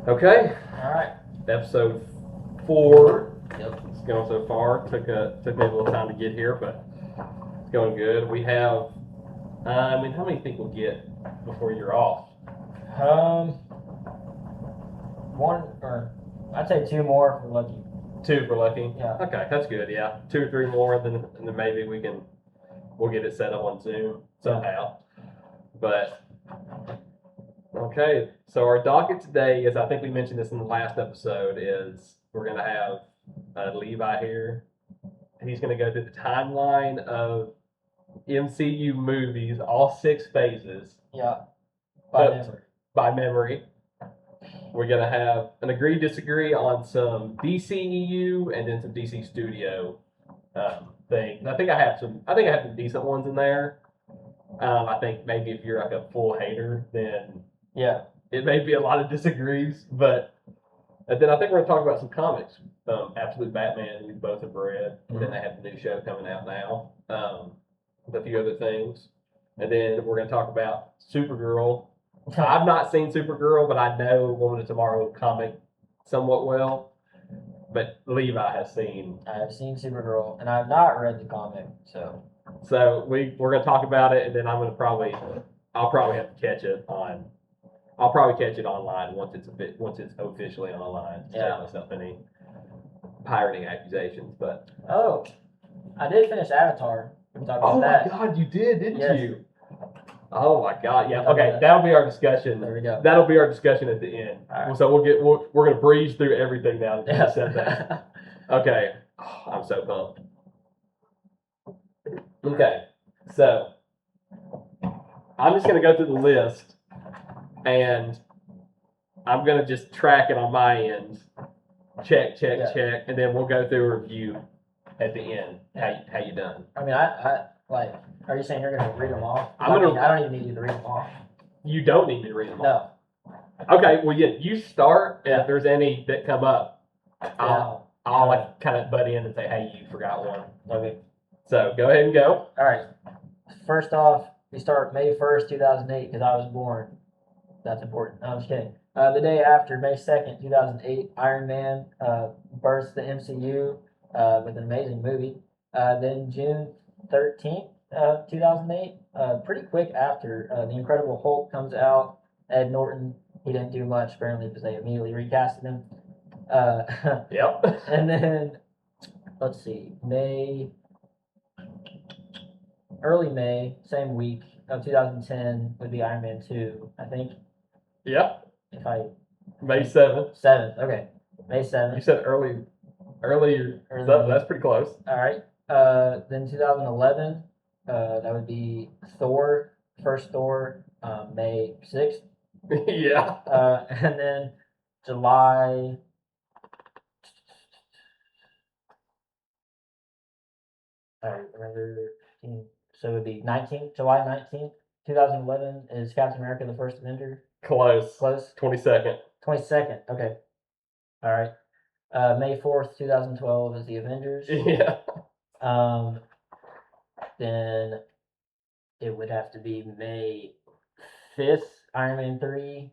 Okay, All right. episode 4. Yep. It's going so far. Took me a little time to get here, but it's going good. We have, how many do you think we'll get before you're off? One or I'd say 2 more if we're lucky. 2 if we're lucky. Yeah. Okay, that's good. Yeah, 2 or 3 more, and then maybe we'll get it set up on Zoom somehow. But okay, so our docket today is, I think we mentioned this in the last episode, is we're gonna have Levi here. He's gonna go through the timeline of MCU movies, all 6 phases. Yeah. By memory. We're gonna have an agree disagree on some DCEU and then some DC Studio things. I think I have some decent ones in there. I think maybe if you're like a full hater, then yeah, it may be a lot of disagrees. But and then I think we're gonna talk about some comics. Absolute Batman, we both have read, and then they have the new show coming out now. With a few other things, and then we're gonna talk about Supergirl. I've not seen Supergirl, but I know Woman of Tomorrow comic somewhat well. But Levi has seen. I have seen Supergirl, and I have not read the comic, so. So we're gonna talk about it, and then I'll probably have to catch it on. I'll probably catch it online once it's officially online. Yeah. Save myself any pirating accusations, but. Oh, I did finish Avatar. We can talk about that. Oh my God, you did, didn't you? Oh my God, yeah. Okay, that'll be our discussion. There we go. That'll be our discussion at the end. All right. So we're gonna breeze through everything now that you said that. Okay, I'm so pumped. Okay, so I'm just gonna go through the list, and I'm gonna just track it on my end. Check, and then we'll go through a review at the end. How you done? I mean, I like. Are you saying you're gonna read them off? I don't even need you to read them off. You don't need me to read them off. No. Okay, well, yeah, you start, and if there's any that come up, I'll like kind of butt in and say, hey, you forgot one. Okay. So go ahead and go. All right. First off, we start May 1st, 2008, because I was born. That's important. No, I'm just kidding. The day after, May 2nd, 2008, Iron Man bursts the MCU with an amazing movie. Then June 13th, 2008, pretty quick after, The Incredible Hulk comes out. Ed Norton, he didn't do much apparently because they immediately recasted him. Yep. And then, let's see, early May, same week of 2010 would be Iron Man 2, I think. Yep. May 7th. 7th, okay. May 7th. You said earlier. So that's pretty close. All right. Then 2011, that would be Thor, first Thor, May 6th. Yeah. And then July. I remember. So it would be July 19th, 2011 is Captain America: The First Avenger. Close. 22nd. 22nd. Okay. All right. May 4th, 2012 is The Avengers. Yeah. Then it would have to be May 5th, Iron Man 3,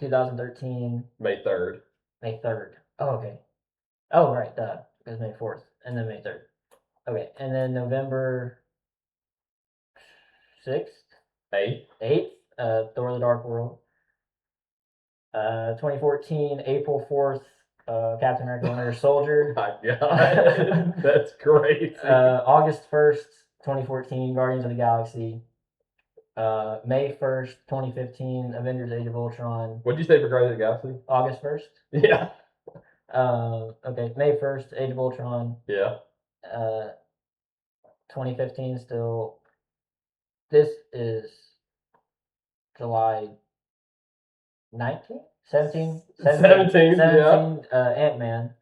2013. May 3rd. May 3rd. Oh, okay. Oh, right. It was May 4th, and then May 3rd. Okay, and then November 6th. 8th, Thor: The Dark World. 2014, April 4th, Captain America: Winter Soldier. My God, that's crazy. August 1st, 2014, Guardians of the Galaxy. May 1st, 2015, Avengers: Age of Ultron. What'd you say for Guardians of the Galaxy? August 1st. Yeah. Okay, May 1st, Age of Ultron. Yeah. 2015 still. This is July 19th? 17? 17, yeah. Ant-Man.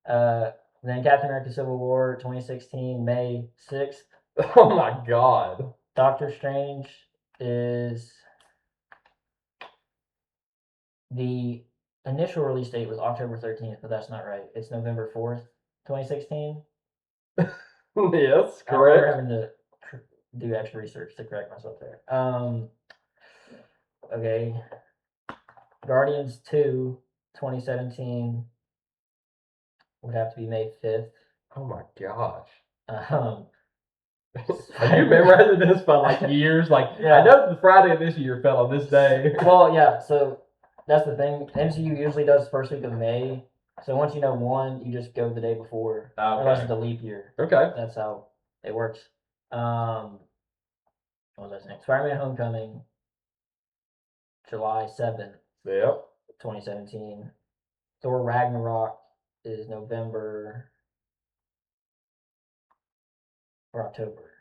Then Captain America: Civil War, 2016, May 6th. Oh my God. Doctor Strange is... The initial release date was October 13th, but that's not right. It's November 4th, 2016. Yes, correct. We're having to do extra research to correct myself there. Okay. Guardians 2 2017 would have to be May 5th. Oh my gosh. Um, Are you memorizing this by like years? Like, Yeah. I know the Friday of this year fell on this day. Well, yeah, so that's the thing. MCU usually does first week of May. So once you know one, you just go the day before. Okay. Unless it's a leap year. Okay. That's how it works. What was I saying? Spider-Man Homecoming, July 7th, Yep. 2017. Thor Ragnarok is November or October.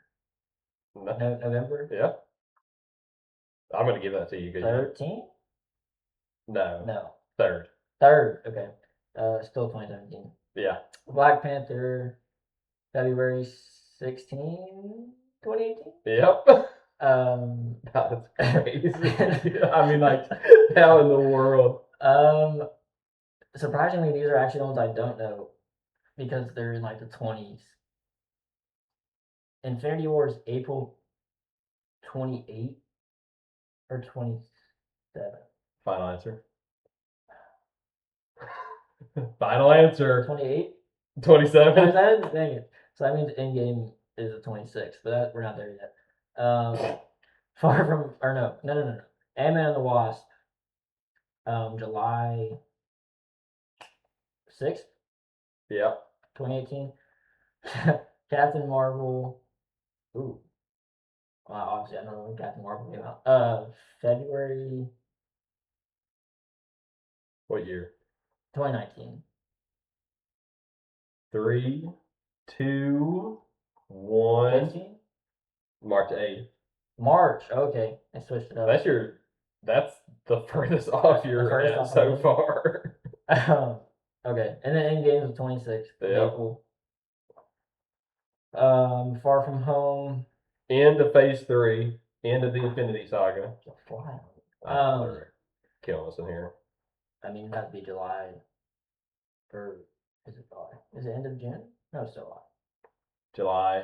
No. November Yeah. I'm gonna give that to you. 13th? No. No. 3rd. 3rd. Okay. Still 2017. Yeah. Black Panther, February 16, 2018. Yep. That's crazy. I mean, like, how in the world? Surprisingly, these are actually the ones I don't know because they're in like the 20s. Infinity War is April 28 or 27. Final answer. Final answer. 28? 27. Dang it. So that means Endgame is the 26th, but we're not there yet. Far from, or no. Ant-Man and the Wasp, July 6th, Yep. 2018. Captain Marvel, ooh. Well, obviously, I don't know when Captain Marvel came out. February What year? 2019. 3, 2, 1. 15? March 8th. March, okay. I switched it up. That's the furthest off you're furthest at off so I've far. Okay, and then Endgame is the 26th of Yep. April. Far From Home. End of phase 3. End of the Infinity Saga. Fly. They're killing us in here. I mean, that'd be July. Or is it July? Is it end of June? No, it's July. July.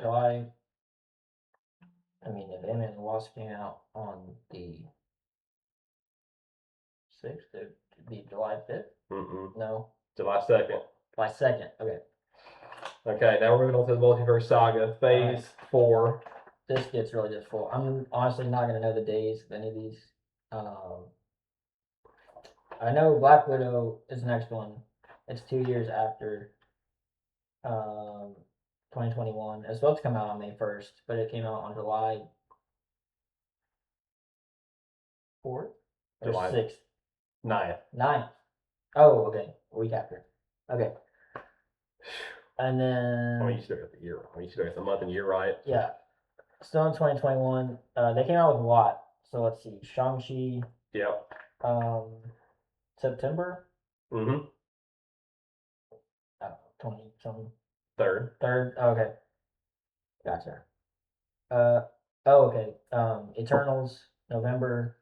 I mean, if Ant-Man and the Wasp came out on the 6th, it would be July 5th? Mm-mm. No. July 2nd. July 2nd, okay. Okay, now we're moving on to the Multiverse Saga, phase 4. This gets really difficult. I'm honestly not going to know the days of any of these. I know Black Widow is the next one. It's 2 years after 2021. It's supposed to come out on May 1st, but it came out on July 4th or July 6th? 9th. Oh, okay. A week after. Okay. And then. I mean, you still got the year. You still got the month and year right. Yeah. Still in 2021. They came out with a lot. So let's see. Shang-Chi. Yep. September. Mm-hmm. 20 something. 3rd. Okay. Gotcha. Okay. Eternals, November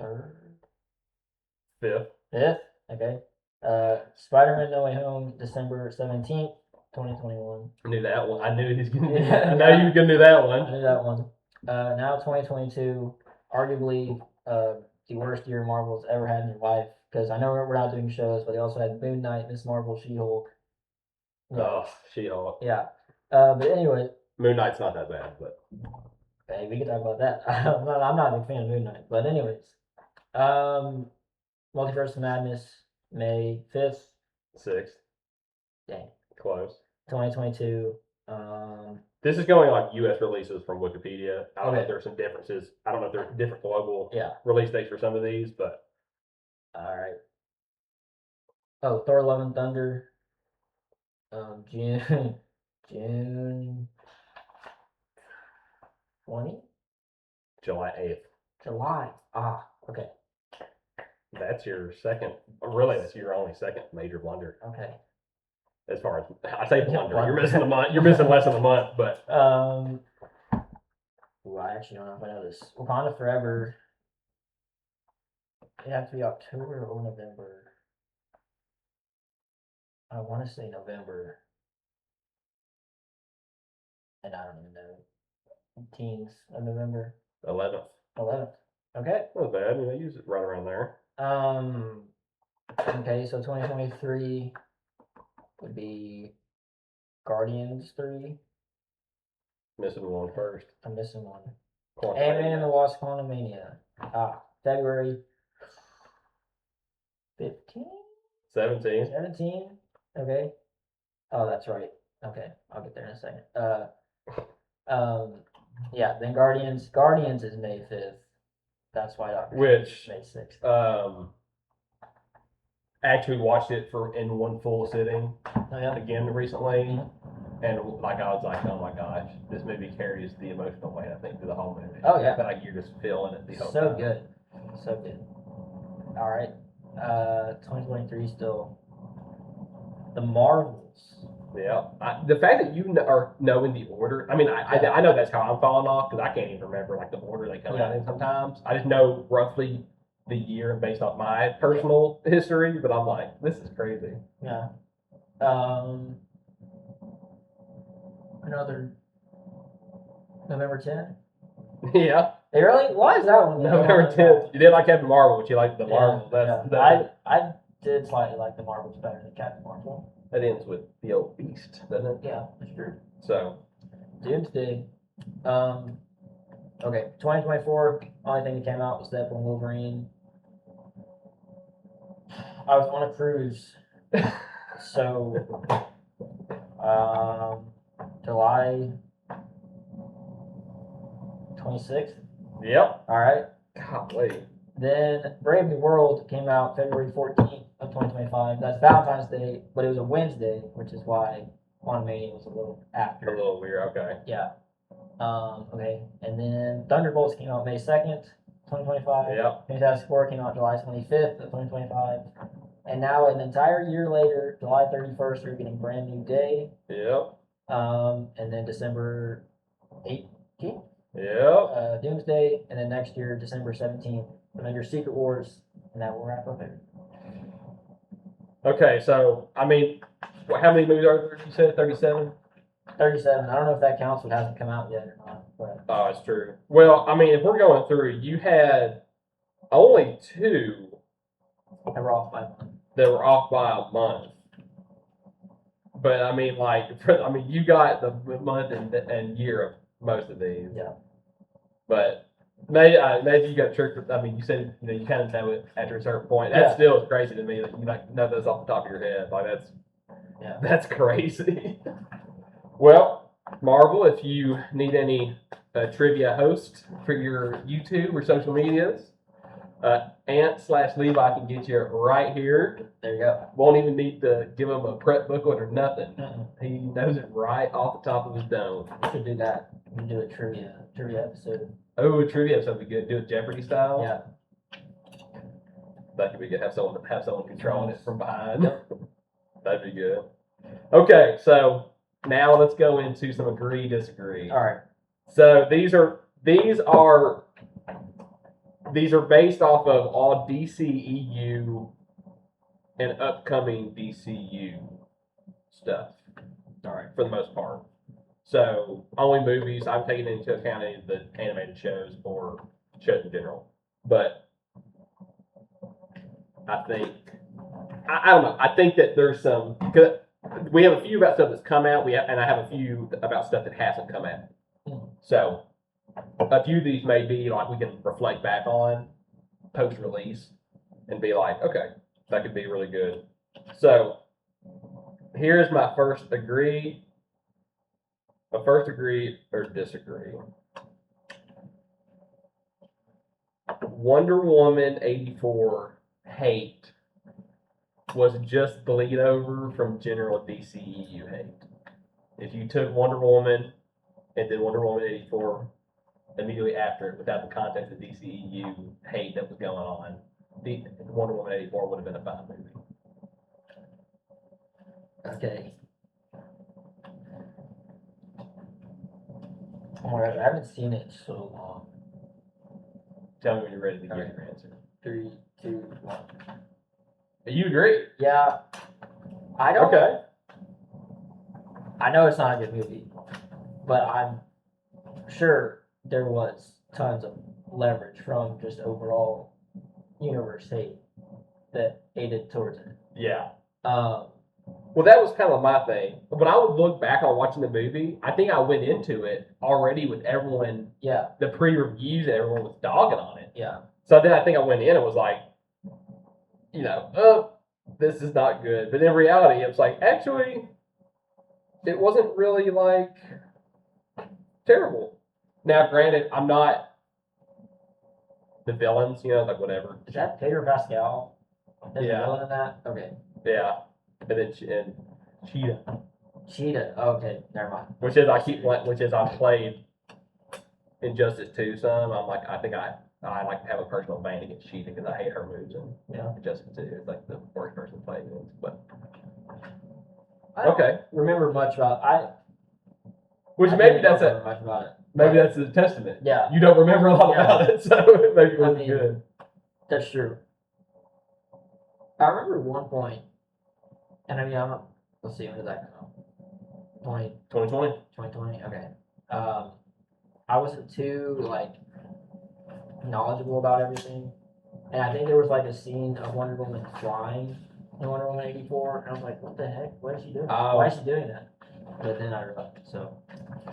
3rd. 5th. 5th. Okay. Spider-Man No Way Home, December 17th, 2021. I knew that one. I knew he's gonna. Yeah. I know you were gonna do that one. I knew that one. Now 2022, arguably the worst year Marvel's ever had in their life. Because I know we're not doing shows, but they also had Moon Knight, Miss Marvel, She-Hulk. Oh, She-Hulk. Yeah. But anyway. Moon Knight's not that bad, but. Okay, we can talk about that. I'm not a big fan of Moon Knight. But anyways. Multiverse of Madness, May 5th. 6th. Dang. Close. 2022. This is going like U.S. releases from Wikipedia. I don't know Okay. if there's some differences. I don't know if there's different global Yeah. release dates for some of these, but. All right. Oh, Thor: Love and Thunder. June 20. July 8th. July. Okay. That's your second. Really, that's your only second major blunder. Okay. As far as I say blunder, you're missing a month. You're missing less than a month, but. Ooh, I actually don't know if I know this. Wakanda Forever. It has to be October or November. I want to say November. And I don't even know. Teens of November. 11th. 11th. Okay. Not bad. Use it right around there. Okay, so 2023 would be Guardians 3. Missing one first. I'm missing one. Quantumania. Ant-Man and the Wasp: Quantumania. February 15? 17. 17? Okay. Oh, that's right. Okay, I'll get there in a second. Yeah, then Guardians. Guardians is May 5th. That's why Doctor Which, May 6th. Actually watched it in one full sitting Oh, yeah. again recently. Mhm. And like I was like, oh my gosh, this movie carries the emotional weight, I think, through the whole movie. Oh, yeah. But like you're just feeling it the whole So time. good. So good. All right. 2023 still. The Marvels. Yeah. The fact that you are knowing the order, I mean, I know that's how I'm falling off because I can't even remember like the order they come out in sometimes. I just know roughly the year based off my personal history, but I'm like, this is crazy. Yeah. Another November 10th. Yeah. They really? Why is that one? November 10th. You did like Captain Marvel, but you like the Marvel. Yeah. I did slightly like the Marvels better than Captain Marvel. That ends with the old beast, doesn't it? Yeah, that's true. So. Doomsday. Okay, 2024. Only thing that came out was Deadpool and Wolverine. I was on a cruise, so July 26th. Yep. All right. Golly. Then Brave New World came out February 14th of 2025. That's Valentine's Day, but it was a Wednesday, which is why Quantumania was a little after. A little weird. Okay. Yeah. Okay. And then Thunderbolts came out May 2nd, 2025. Yep. Fantastic Four came out July 25th of 2025. And now an entire year later, July 31st, we're getting Brand New Day. Yep. And then December 18th. Yep. Doomsday, and then next year, December 17th, Avengers Secret Wars, and that will wrap up there. Okay, so, I mean, how many movies are there? You said 37? 37. I don't know if that counts what hasn't come out yet or not. But. Oh, it's true. Well, I mean, if we're going through, you had only 2 They were off by a month. that were off by a month. But, I mean, like, you got the month and year of most of these. Yeah. But maybe you got tricked. I mean, you said you kind of know it after a certain point. That still is crazy to me that you like know this off the top of your head. Like that's crazy. Well, Marvel, if you need any trivia host for your YouTube or social medias, Ant/Levi can get you right here. There you go. Won't even need to give him a prep booklet or nothing. Mm-mm. He knows it right off the top of his dome. We should do that. We can do a trivia episode. Oh, a trivia episode would be good. Do it Jeopardy style. Yeah. That could be good. Have someone controlling it from behind. That'd be good. Okay, so now let's go into some agree, disagree. All right. So these are based off of all DCEU and upcoming DCU stuff. All right, for the most part. So only movies. I'm taking into account any of the animated shows or shows in general. But I think I don't know. I think that there's some. Cause we have a few about stuff that's come out. And I have a few about stuff that hasn't come out. So a few of these may be like we can reflect back on post-release and be like, okay, that could be really good. So here's my first agree or disagree. Wonder Woman 84 hate was just bleed over from general DCEU hate. If you took Wonder Woman and then Wonder Woman 84 immediately after it without the context of DCEU hate that was going on, the Wonder Woman 84 would have been a fine movie. Okay. Alright, I haven't seen it in so long. Tell me when you're ready to give your answer. 3, 2, 1. You agree? Yeah. I don't. Okay. I know it's not a good movie, but I'm sure there was tons of leverage from just overall universe hate. that aided towards it. Yeah. Well, that was kind of my thing. When I would look back on watching the movie, I think I went into it already with everyone, the pre-reviews, everyone was dogging on it. Yeah. So then I think I went in and was like, oh, this is not good. But in reality, it was like, actually, it wasn't really like terrible. Now, granted, I'm not the villains, like whatever. Is that Pedro Pascal? Is the villain in that? Okay. Yeah. And then Cheetah. Cheetah. Okay, never mind. Which is I played Injustice 2 some. I'm like, I think I like to have a personal vein against Cheetah because I hate her moves in Injustice 2. It's like the worst person to play against. But I don't remember much about maybe that's much about it. Maybe that's a testament. Yeah. You don't remember a lot about it, so maybe it wasn't good. That's true. I remember one point, and I mean, let's see, when did that come out? 2020? 2020, okay. I wasn't too, knowledgeable about everything, and I think there was, a scene of Wonder Woman flying in Wonder Woman 84, and I was like, what the heck? What is she doing? Why is she doing that? But then I realized, so.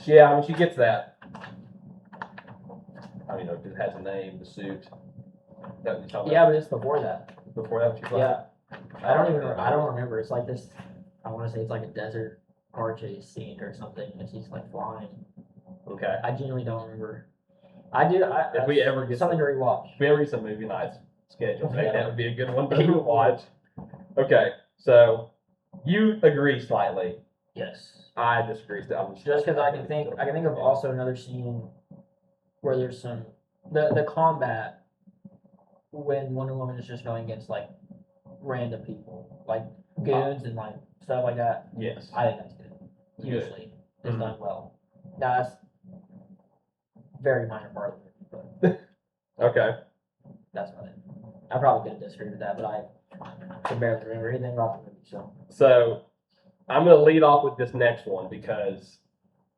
Yeah, I mean, she gets that. I don't know if it has a name, the suit. That yeah, but it's before that. Before that, she's yeah. I don't remember. It's like this. I want to say it's like a desert car chase scene or something, and she's flying. Okay. I genuinely don't remember. I do. If we ever get something to rewatch. If we ever get some movie nights scheduled, maybe that would be a good one to watch. Okay, so you agree slightly. Yes. I disagree. Just because I can think of also another scene where there's some the combat when Wonder Woman is just going against random people, goons and stuff like that. Yes. I think that's good. Usually it's done well. Now that's very minor part of it, but okay. That's about it. I probably could disagree with that, but I can barely remember anything about the movie. So I'm going to lead off with this next one because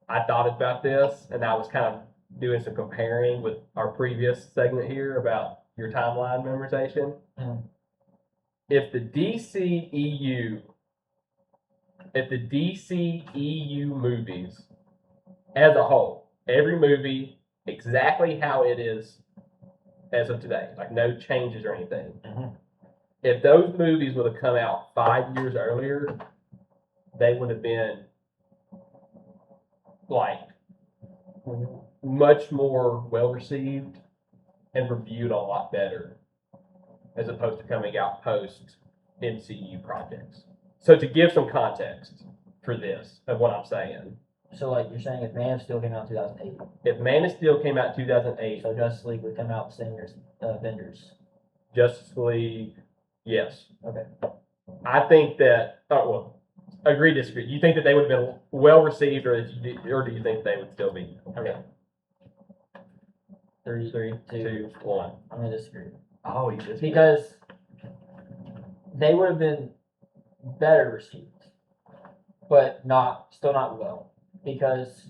I thought about this and I was kind of doing some comparing with our previous segment here about your timeline memorization. Mm. If the DCEU movies as a whole, every movie exactly how it is as of today, no changes or anything. Mm-hmm. If those movies would have come out 5 years earlier, they would have been much more well received and reviewed a lot better as opposed to coming out post MCU projects. So to give some context for this of what I'm saying. So you're saying if Man of Steel came out in 2008. If Man of Steel came out in 2008. So Justice League would come out the same year as Avengers. Justice League, yes. Okay. I think that, agree, disagree. You think that they would have been well received or do you think they would still be? Okay. 3, 2, 1. I'm going to disagree. Oh, you disagree? Because they would have been better received, but still not well. Because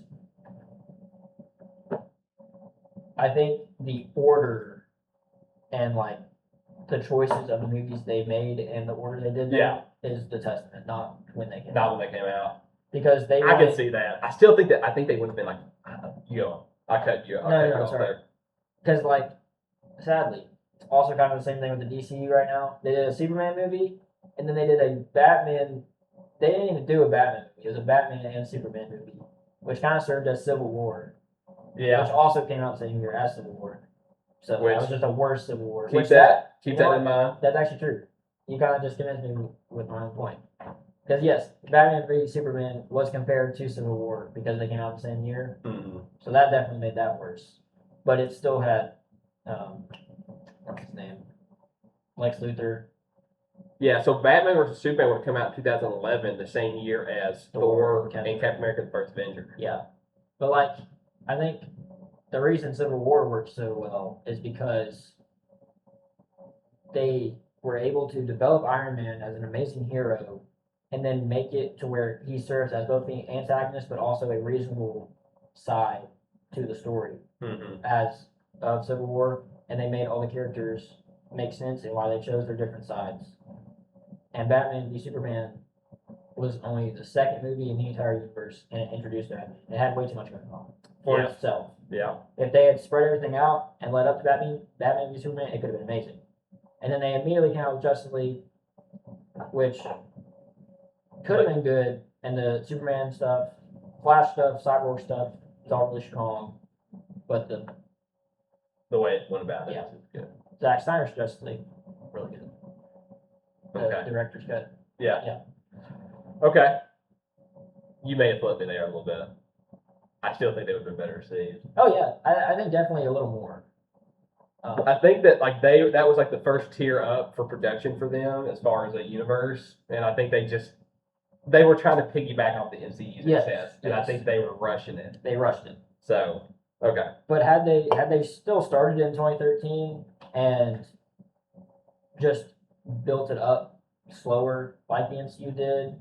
I think the order and the choices of the movies they made and the order they did them is the testament, not when they came out. When they came out. Because I can see that. I still think that they would have been I cut you. No, sorry. Because sadly, it's also kind of the same thing with the DCU right now. They did a Superman movie, and then they did a Batman. They didn't even do a Batman movie. It was a Batman and Superman movie, which kind of served as Civil War. Yeah. Which also came out the same year as Civil War. So that was just a worse Civil War. Keep that in mind. That's actually true. You kind of just convinced me with my own point. Because yes, Batman v Superman was compared to Civil War because they came out the same year. Mm-hmm. So that definitely made that worse. But it still had, what's his name? Lex Luthor. Yeah, so Batman vs. Superman would come out in 2011, the same year as Thor and Captain America: The First Avenger. Yeah. But I think the reason Civil War worked so well is because they were able to develop Iron Man as an amazing hero and then make it to where he serves as both the antagonist but also a reasonable side to the story as of Civil War, and they made all the characters make sense and why they chose their different sides. And Batman v Superman was only the second movie in the entire universe, and it introduced Batman. It had way too much going on for Yeah. itself. Yeah. If they had spread everything out and led up to Batman v Superman, it could have been amazing. And then they immediately came out with Justice League, which could have been good, and the Superman stuff, Flash stuff, Cyborg stuff is all really strong, but The way it went about it Yeah. is good. Zack Snyder's Justice League, really good. The Okay. director's cut. Yeah. Yeah. Okay. You may have flipped me there a little bit. I still think they would have been better received. Oh yeah, I think definitely a little more. I think that that was like the first tier up for production for them as far as a universe, and I think they were trying to piggyback off the MCU's Yes, success, and I yes. think they were rushing it. They rushed it. So okay. But had they still started in 2013 and just built it up slower like the MCU did,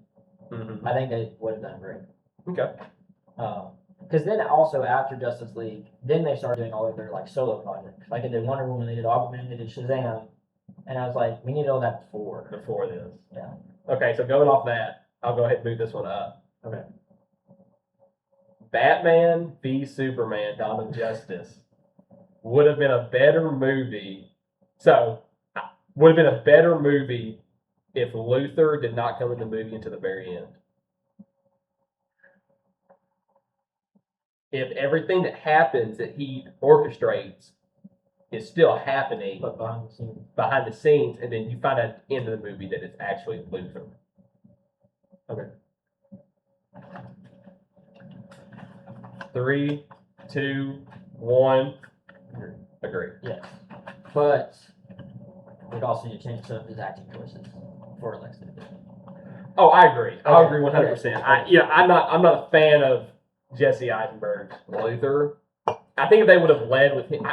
Mm-hmm. I think they would have done great. Okay. Because then also after Justice League, then they started doing all of their like solo projects. Like they did Wonder Woman, they did Aquaman, they did Shazam, and I was like, we needed all that before. Before this. Yeah. Okay, so going off that, I'll go ahead and move this one up. Okay. Batman v Superman: Dawn of Justice would have been a better movie. So, would have been a better movie if Luther did not come in the movie until the very end. If everything that happens that he orchestrates is still happening But behind the scenes. behind the scenes, and then you find out at the end of the movie that it's actually Luther. Okay. 3, 2, 1. Agree. Yes. But we'd also need to change some of his acting choices for Lex Luthor. Oh, I agree. I Okay. agree 100%. I'm not a fan of Jesse Eisenberg's Luther. I think if they would have led with him,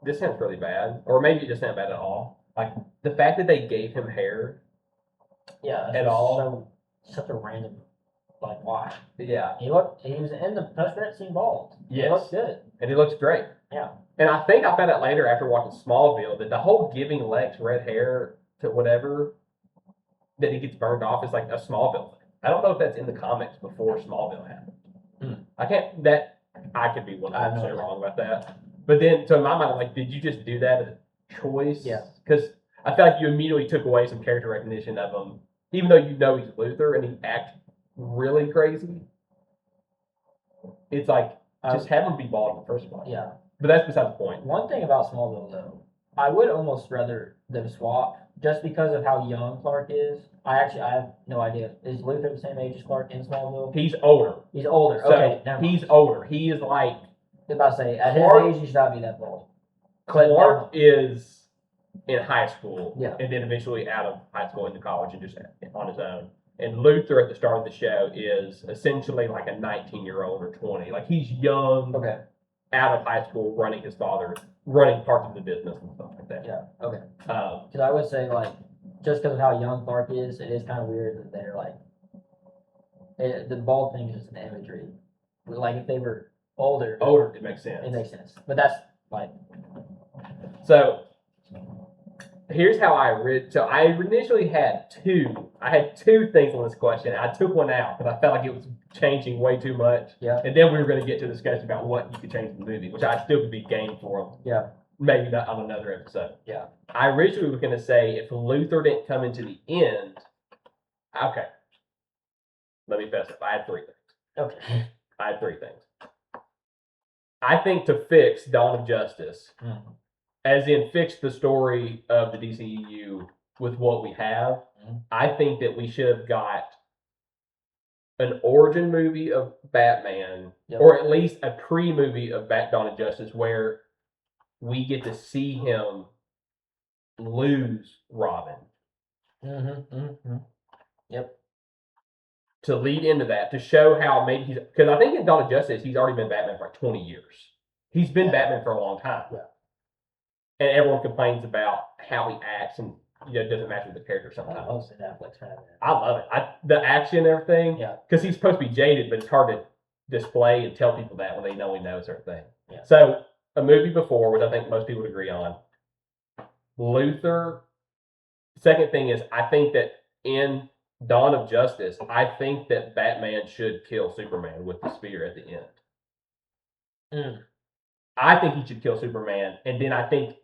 this sounds really bad, or maybe it just not bad at all. Like the fact that they gave him hair. Yeah. At that's all. Such a random. Like why? Yeah. He was in the post-credit scene bald. Yes. He looked good. And he looks great. Yeah. And I think I found out later after watching Smallville that the whole giving Lex red hair to whatever that he gets burned off is like a Smallville thing. I don't know if that's in the comics before Smallville happened. I could be 100% wrong about that. But then, so in my mind, I'm like, did you just do that as a choice? Yeah. Because I feel like you immediately took away some character recognition of him, even though you know he's Luther and he acts really crazy. It's like, just have him be bald in the first place. Yeah. But that's beside the point. One thing about Smallville though, I would almost rather them swap just because of how young Clark is. I have no idea. Is Luther the same age as Clark in Smallville? He's older. He's older. So Okay, never mind. he's older. He is like, I was about to say, at Clark- his age, he should not be that bald. Clark is in high school. Yeah. And then eventually out of high school into college and just on his own. And Luther at the start of the show is essentially like a 19-year-old or 20. Like he's young, Okay. out of high school, running parts of the business and stuff like that. Yeah. Okay. Um, Because I would say like, just because of how young Clark is, it is kind of weird that they're like, the bald thing is just an imagery. Like if they were older, it makes sense. it makes sense. But that's like, So here's how I initially had two. I had two things on this question. I took one out because I felt like it was changing way too much. yeah, And then we were going to get to a discussion about what you could change in the movie, which I still would be game for. yeah, Maybe not on another episode. yeah. I originally was going to say if Luther didn't come into the end. Okay. Let me fess up. I had three things. Okay. I had three things. I think to fix Dawn of Justice, as in fix the story of the DCEU with what we have, I think that we should have got an origin movie of Batman, Yep. or at least a pre-movie of Dawn of Justice where we get to see him lose Robin. Yep. To lead into that, to show how maybe he's, because I think in Dawn of Justice, he's already been Batman for like 20 years. He's been Batman for a long time. Yeah. And everyone complains about how he acts and, it doesn't match with the character sometimes. I'm also a Netflix fan. I love it. The action and everything. Yeah. Because he's supposed to be jaded, but it's hard to display and tell people that when they know he knows certain things. Yeah. So, a movie before, which I think most people would agree on, Luther. Second thing is, I think that in Dawn of Justice, I think that Batman should kill Superman with the spear at the end. I think he should kill Superman, and then I think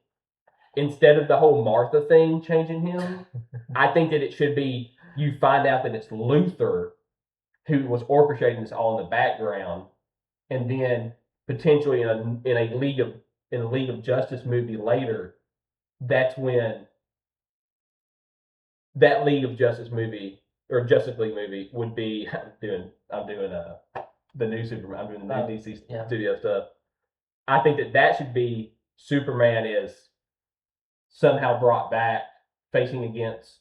instead of the whole Martha thing changing him, I think that it should be you find out that it's Luther who was orchestrating this all in the background, and then potentially in a League of Justice movie later, that's when that League of Justice movie or Justice League movie would be. I'm doing the new Superman. I'm doing the new DC studio stuff. I think that should be Superman is somehow brought back facing against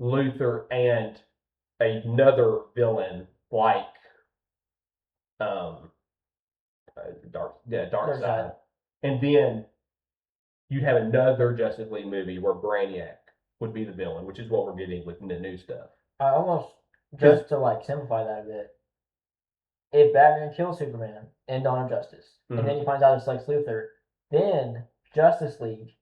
Luther and another villain like Darkseid. And then you'd have another Justice League movie where Brainiac would be the villain, which is what we're getting with the new stuff. I almost, just to like simplify that a bit, if Batman kills Superman in Dawn of Justice, and then he finds out it's Lex Luthor, then Justice League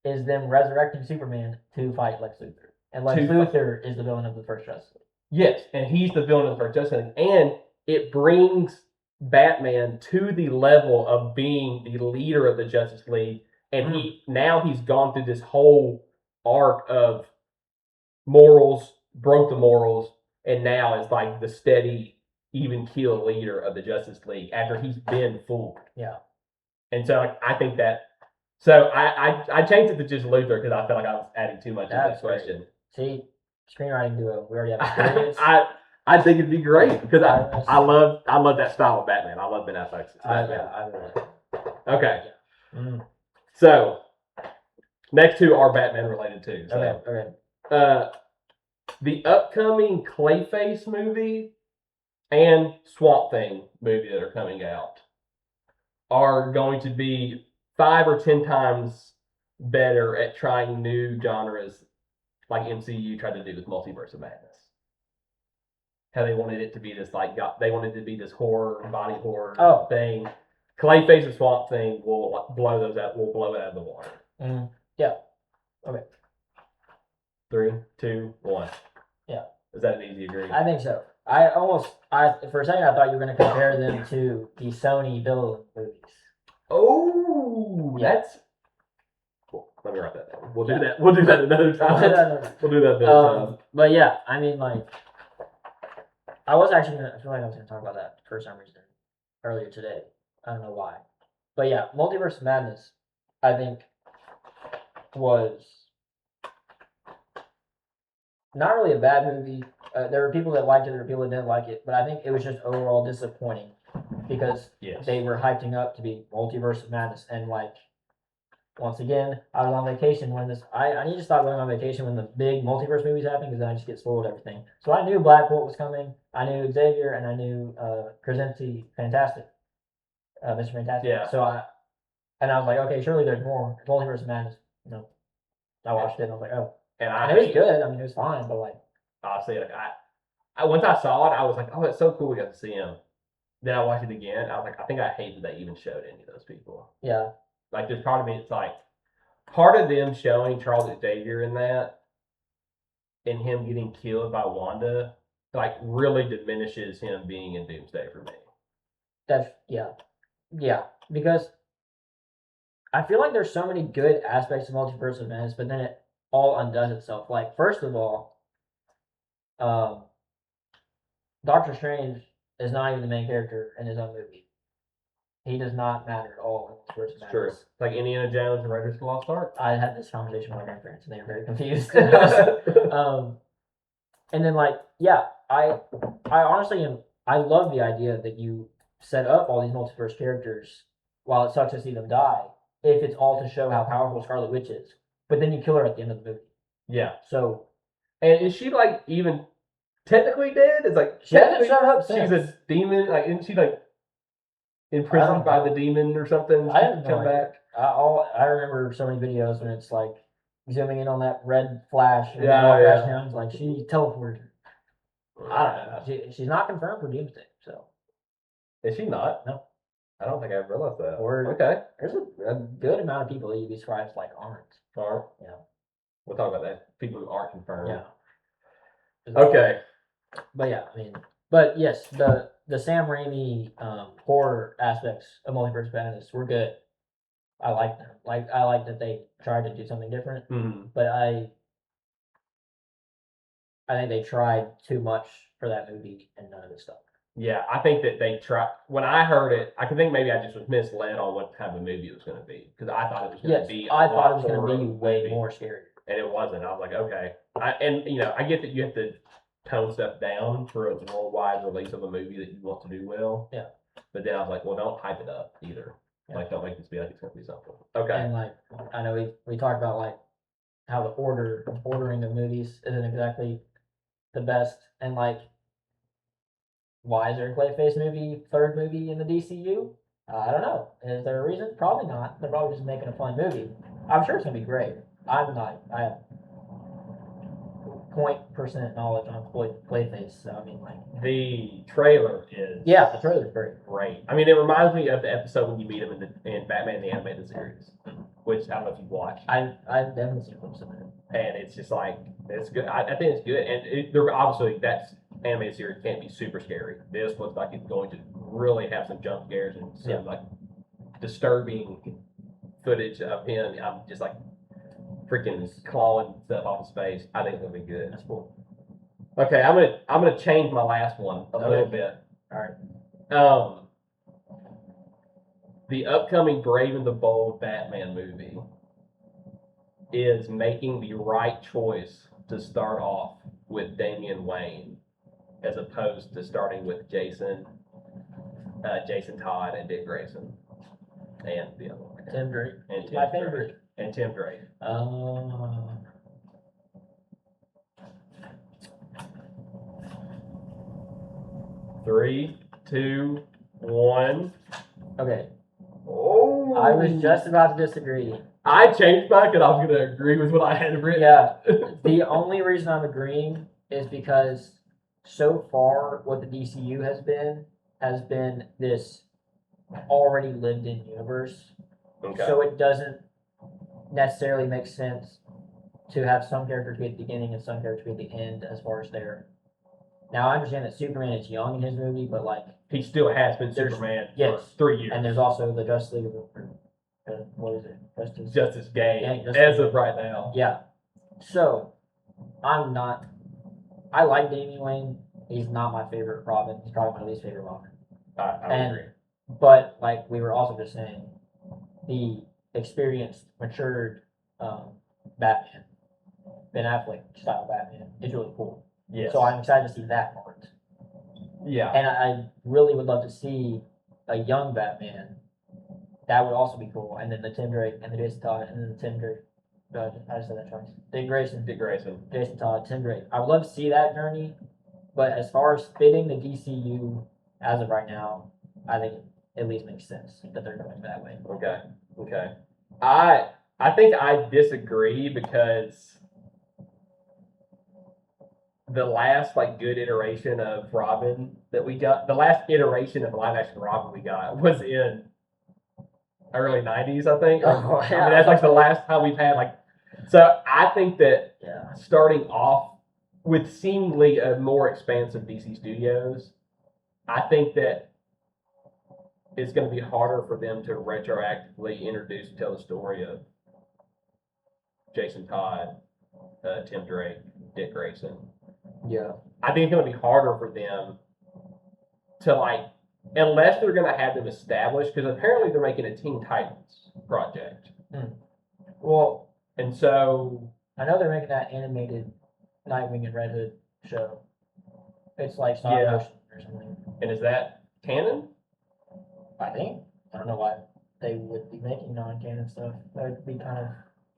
is them resurrecting Superman to fight Lex Luthor. And Lex Luthor is the villain of the first Justice League. Yes, and he's the villain of the first Justice League. And it brings Batman to the level of being the leader of the Justice League. And he's gone through this whole arc of morals, broke the morals, and now is like the steady, even keel leader of the Justice League after he's been fooled. Yeah. And so I think that. So I changed it to just Luther because I felt like I was adding too much to this question. See, screenwriting duo. We already have experience. I think it'd be great because I love that style of Batman. I love Ben Affleck's Batman. Okay. Yeah. So next two are Batman related too. So, okay. The upcoming Clayface movie and Swamp Thing movie that are coming out are going to be 5 or 10 times better at trying new genres like MCU tried to do with Multiverse of Madness. How they wanted it to be this they wanted it to be this horror, body horror thing. Clayface and Swamp Thing will blow those out. Will blow it out of the water. Yeah. Okay. 3, 2, 1. Yeah. Is that an easy agreement? I think so. For a second I thought you were going to compare them to the Sony villain movies. Oh, that's cool. Let me write that down. We'll do that. We'll do that another time. We'll do that another time. But yeah, I mean, like, I feel like I was going to talk about that for some reason earlier today. I don't know why. But yeah, Multiverse of Madness, I think, was not really a bad movie. There were people that liked it, there were people that didn't like it, but I think it was just overall disappointing because they were hyping up to be Multiverse of Madness, and like, once again, I was on vacation when this. I need to stop going on vacation when the big multiverse movies happen because then I just get spoiled everything. So I knew Black Bolt was coming, I knew Xavier, and I knew Krasinski, Fantastic, Mr. Fantastic. Yeah. So I was like, okay, surely there's more. Multiverse of Madness. No, I watched it and I was like, oh, and it was good. I mean, it was fine, but like, honestly, like I once I saw it, I was like, oh, it's so cool we got to see him. Then I watched it again. I was like, I think I hate that they even showed any of those people. Yeah. Like, there's part of me, it's like, part of them showing Charles Xavier in that and him getting killed by Wanda, like, really diminishes him being in Doomsday for me. Yeah, because I feel like there's so many good aspects of Multiverse of Madness, but then it all undoes itself. Like, first of all, Doctor Strange is not even the main character in his own movie. He does not matter at all in Multiverse of Madness. True. Like Indiana Jones and Raiders of the Lost Ark. I had this conversation with my grandparents, and they were very confused. And then, like, yeah, I honestly I love the idea that you set up all these multiverse characters while it sucks to see them die, if it's all to show how powerful Scarlet Witch is. But then you kill her at the end of the movie. Yeah. So, and is she like even technically dead? It's like she hasn't shut up since. She's a demon. Like, isn't she like imprisoned by the demon or something? I haven't come back. I remember so many videos when it's like zooming in on that red flash and crash down. It's like she teleported. I don't know. She's not confirmed for Doomsday. So is she not? No. I don't think I realized that. Or Okay. there's a good amount of people that you'd be surprised like aren't. Aren't? Yeah. We'll talk about that. People who aren't confirmed. Yeah. Okay. But yeah, I mean, but yes, the Sam Raimi horror aspects of Multiverse Madness were good. I like them. I like that they tried to do something different, but I think they tried too much for that movie and none of it stuck. Yeah, I think that they tried. When I heard it, I can think maybe I just was misled on what type of movie it was going to be because I thought it was going to be. I thought it was going to be way more scary, and it wasn't. I was like, okay, I get that you have to tone stuff down for a worldwide release of a movie that you want to do well. Yeah. But then I was like, well, don't hype it up either. Yeah. Like, don't make this be like it's going to be something. Okay. And like, I know we talked about like how the ordering of movies isn't exactly the best, and like, why is there a Clayface movie, third movie in the DCU? I don't know. Is there a reason? Probably not. They're probably just making a fun movie. I'm sure it's gonna be great. I have 0% knowledge on Clayface, so I mean, like, the trailer is the trailer's great. I mean, it reminds me of the episode when you meet him in Batman the Animated Series, which I don't know if you've watched. I haven't seen clips of it, and it's just like it's good. I think it's good, and they're obviously that's animated series can't be super scary. This looks like it's going to really have some jump scares and some like disturbing footage of him. I'm just like freaking clawing stuff off his face. I think it's gonna be good. That's cool. Okay, I'm gonna change my last one a little bit. All right. The upcoming Brave and the Bold Batman movie is making the right choice to start off with Damian Wayne as opposed to starting with Jason Todd and Dick Grayson and the other one. Tim Drake. And Tim My Drake. favorite. And Tim Drake. 3, 2, 1. Okay. Oh. I was just about to disagree. I changed mine because I was going to agree with what I had written. Yeah. The only reason I'm agreeing is because so far what the DCU has been this already lived in universe. Okay. So it doesn't necessarily make sense to have some characters be at the beginning and some characters be at the end as far as their. Now I understand that Superman is young in his movie, but like he still has been Superman for 3 years. And there's also the Justice League of what is it? Justice Gang as of right now. Yeah. So I like Damian Wayne. He's not my favorite Robin. He's probably my least favorite Robin. I agree. But like we were also just saying, the experienced, matured Batman, Ben Affleck style Batman is really cool. Yes. So I'm excited to see that part. Yeah. And I really would love to see a young Batman. That would also be cool. And then the Tim Drake and the Jason Todd and then the Tim Drake. I just said that twice. Dick Grayson. Jason Todd, Tim Drake. I would love to see that journey. But as far as fitting the DCU as of right now, I think it at least makes sense that they're going that way. Okay. I think I disagree because the last like good iteration of Robin that we got, the last iteration of live action Robin we got was in early 90s, I think. Oh, yeah. I mean, that's like the last time we've had like. So I think that starting off with seemingly a more expansive DC Studios, I think that it's going to be harder for them to retroactively introduce and tell the story of Jason Todd, Tim Drake, Dick Grayson. Yeah. I think it's going to be harder for them to like, unless they're going to have them established, because apparently they're making a Teen Titans project. Well, and so I know they're making that animated Nightwing and Red Hood show. It's like stop motion or something. And is that canon? I think. I don't know why they would be making non-canon stuff. That would be kind of.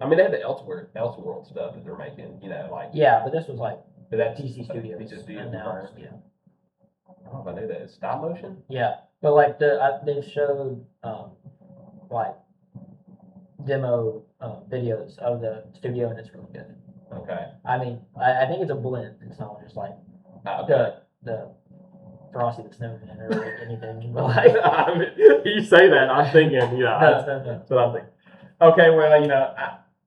I mean, they have the Elseworld stuff that they're making. You know, like. Yeah, but this was like. But that's DC Studios. DC Studios. Yeah. I don't know if I knew that. It's stop motion? Yeah. But like they've showed like demo videos of the studio and it's really good. Okay. I mean, I think it's a blend. It's not just like the Frosty the Snowman or like anything. But like, I mean, you say that, I'm thinking, no. that's what I'm thinking. Okay, well, I don't know.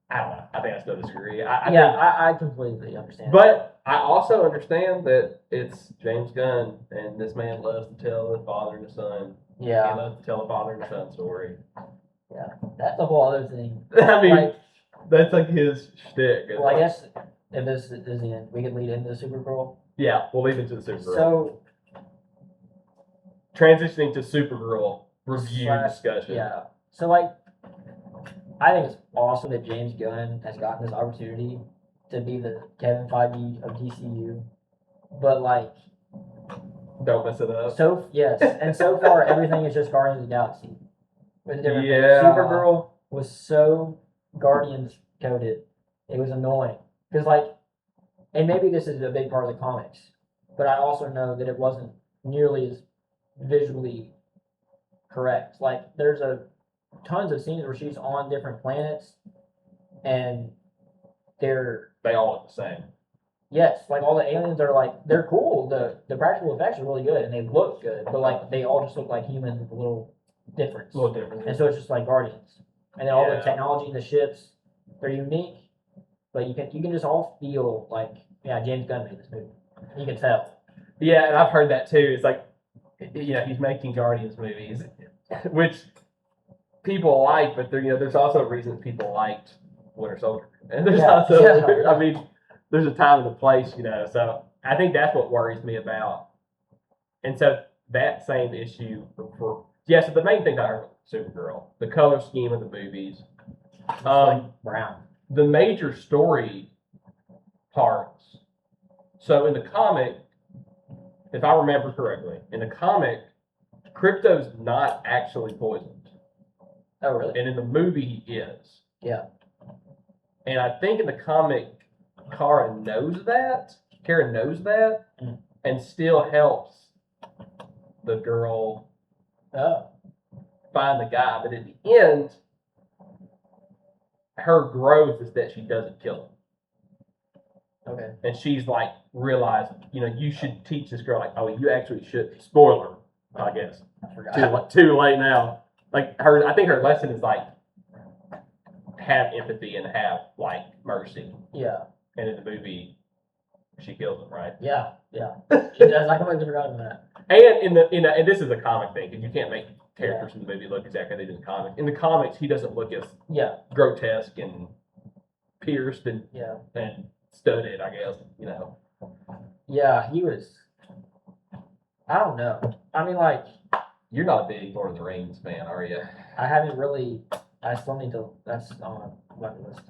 I think I still disagree. I completely understand. But I also understand that it's James Gunn, and this man loves to tell the father and the son. Yeah. He loves to tell a father and son story. Yeah, that's a whole other thing. I mean, like, that's like his shtick. Well, I guess if this is the end, we could lead into the Supergirl. Yeah, we'll lead into the Supergirl. So, transitioning to Supergirl review discussion. Yeah. So, like, I think it's awesome that James Gunn has gotten this opportunity to be the Kevin Feige of DCU. But, like, don't mess it up. And so far, everything is just Guardians of the Galaxy. With different things. Yeah. Supergirl was so Guardians coded. It was annoying. Because, like, and maybe this is a big part of the comics, but I also know that it wasn't nearly as visually correct. Like, there's tons of scenes where she's on different planets, and they all look the same. Yes, like all the aliens are like, they're cool. The practical effects are really good and they look good, but like they all just look like humans with a little difference. And so it's just like Guardians. And then all the technology, the ships, they're unique, but you can just all feel like, yeah, James Gunn made this movie. You can tell. Yeah, and I've heard that too. It's like, he's making Guardians movies, which people like, but there's also a reason people liked Winter Soldier. And there's I mean, there's a time and a place, so I think that's what worries me about. And so that same issue so the main thing that I heard was Supergirl, the color scheme of the movies, brown. The major story parts. So in the comic, if I remember correctly, in the comic, Crypto's not actually poisoned. Oh, really? And in the movie, he is. Yeah. And I think in the comic, Kara knows that, and still helps the girl find the guy. But at the end, her growth is that she doesn't kill him. Okay. And she's like, realized, you should teach this girl, like, oh, you actually should. Spoiler, I guess. I forgot. Too late now. Like, I think her lesson is like, have empathy and have like mercy. Yeah. And in the movie, she kills him, right? Yeah. She does. I completely forgot about that. And and this is a comic thing, because you can't make characters in the movie look exactly like they do in the comic. In the comics, he doesn't look as grotesque and pierced and studded, I guess. Yeah, he was. I don't know. I mean, like, you're not a big Lord of the Rings fan, are you? I haven't really. I still need to. That's on my bucket list.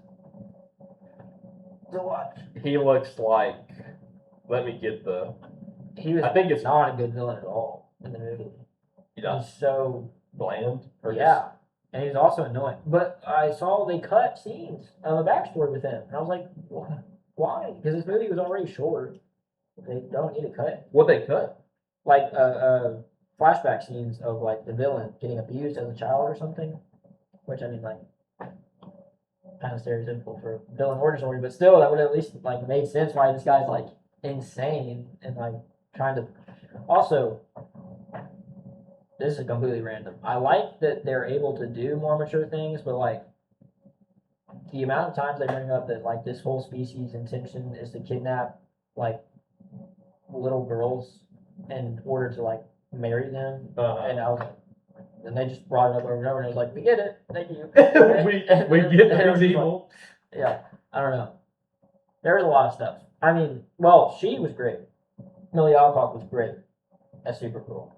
To watch. He looks like. Let me get the. I think it's not a good villain at all in the movie. He's so bland. And he's also annoying. But I saw they cut scenes of a backstory with him, and I was like, why? Because this movie was already short. They don't need to cut it. What they cut? Like flashback scenes of like the villain getting abused as a child or something. Which, I mean, like, kind of stereotypical for a villain origin story, but still, that would have at least like made sense why this guy's like insane and like trying to. Also, this is completely random. I like that they're able to do more mature things, but like the amount of times they bring up that like this whole species' intention is to kidnap like little girls in order to like marry them, and I was like. And they just brought it up over and over, and I was like, we get it. Thank you. we get that he's evil. Like, yeah, I don't know. There was a lot of stuff. I mean, well, she was great. Millie Alcock was great as Supergirl.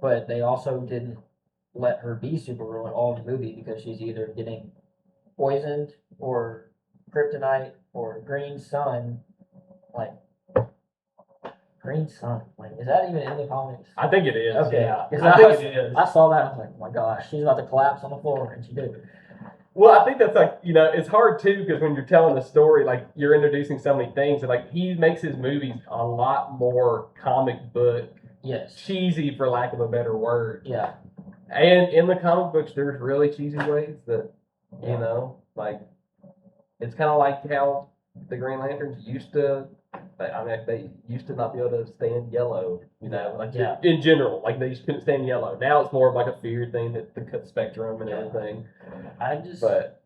But they also didn't let her be Supergirl at all in the movie because she's either getting poisoned or kryptonite or green sun. Like, Green Sun. Like, is that even in the comics? I think it is. Okay. Yeah. I think it is. I saw that. I was like, oh my gosh, she's about to collapse on the floor, and she did. Well, I think that's like, it's hard too, because when you're telling the story, like, you're introducing so many things, and like, he makes his movies a lot more comic book cheesy, for lack of a better word. Yeah. And in the comic books, there's really cheesy ways that, like, it's kind of like how the Green Lanterns used to They used to not be able to stand yellow, like Yeah. in general, like they just couldn't stand yellow. Now it's more of like a fear thing that the spectrum and everything. But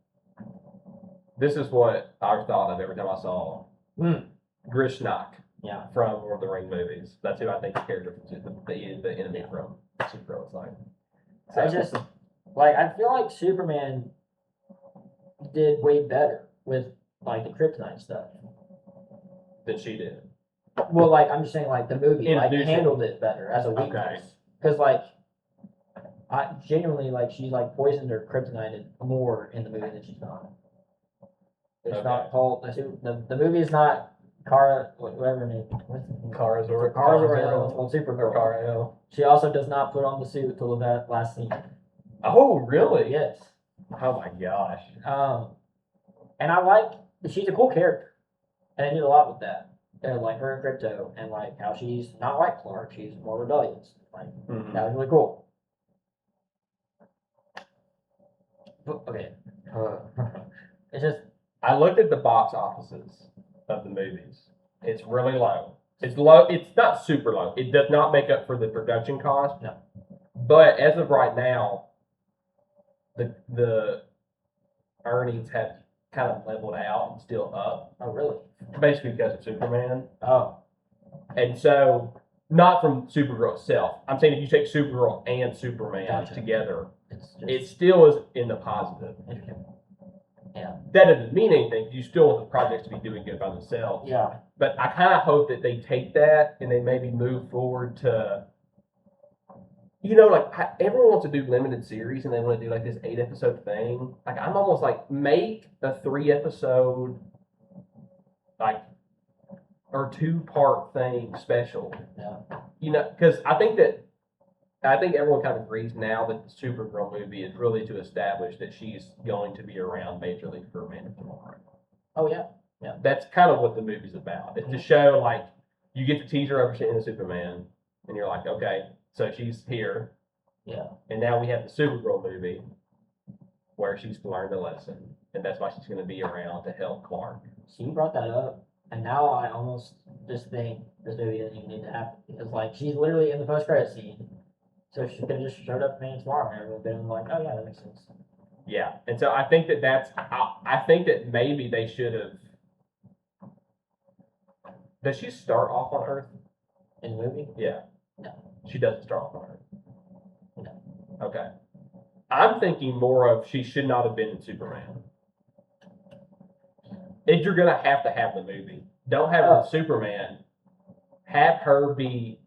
this is what I thought of every time I saw Grishnak from Lord of the Ring movies. That's who I think the character from the enemy from Supergirl is like. So, I feel like Superman did way better with like the kryptonite stuff than she did. Well, like I'm just saying, like the movie, handled it better as a weakness. Because I genuinely she's poisoned or kryptonited more in the movie than she's not. It's not called the movie is not Kara, whatever her name. Kara Zor-El. It's called Supergirl. Kara. She also does not put on the suit till the last scene. Oh, really? Yes. Oh my gosh. And I she's a cool character, and I did a lot with that. Like her and Crypto, and how she's not like Clark, she's more rebellious. That was really cool. But, okay. It's just I looked at the box offices of the movies. It's really low. It's low. It's not super low. It does not make up for the production cost. No. But as of right now, the earnings have kind of leveled out and still up. Oh, really? Basically because of Superman. Oh. And so, not from Supergirl itself. I'm saying if you take Supergirl and Superman together, it still is in the positive. Yeah. That doesn't mean anything. You still want the projects to be doing good by themselves. Yeah. But I kind of hope that they take that and they maybe move forward to, everyone wants to do limited series and they want to do this 8-episode thing. I'm almost make a 3-episode, or 2-part thing special. Yeah. Because I think everyone kind of agrees now that the Supergirl movie is really to establish that she's going to be around majorly for Man of Tomorrow. Oh, yeah. Yeah. That's kind of what the movie's about. It's to show, you get the teaser of her seeing the Superman, and you're like, okay, so she's here. Yeah. And now we have the Supergirl movie where she's learned a lesson, and that's why she's going to be around to help Clark. So you brought that up, and now I almost just think this movie doesn't even need to happen. Because, she's literally in the post-credit scene. So she could have just showed up Man Tomorrow and everyone been like, oh yeah, that makes sense. Yeah, and so I think I think that maybe they should have. Does she start off on Earth? In the movie? Yeah. No. She doesn't start off on Earth. No. Okay. I'm thinking more of she should not have been in Superman. If you're gonna have to have the movie, don't have her in Superman. Have her be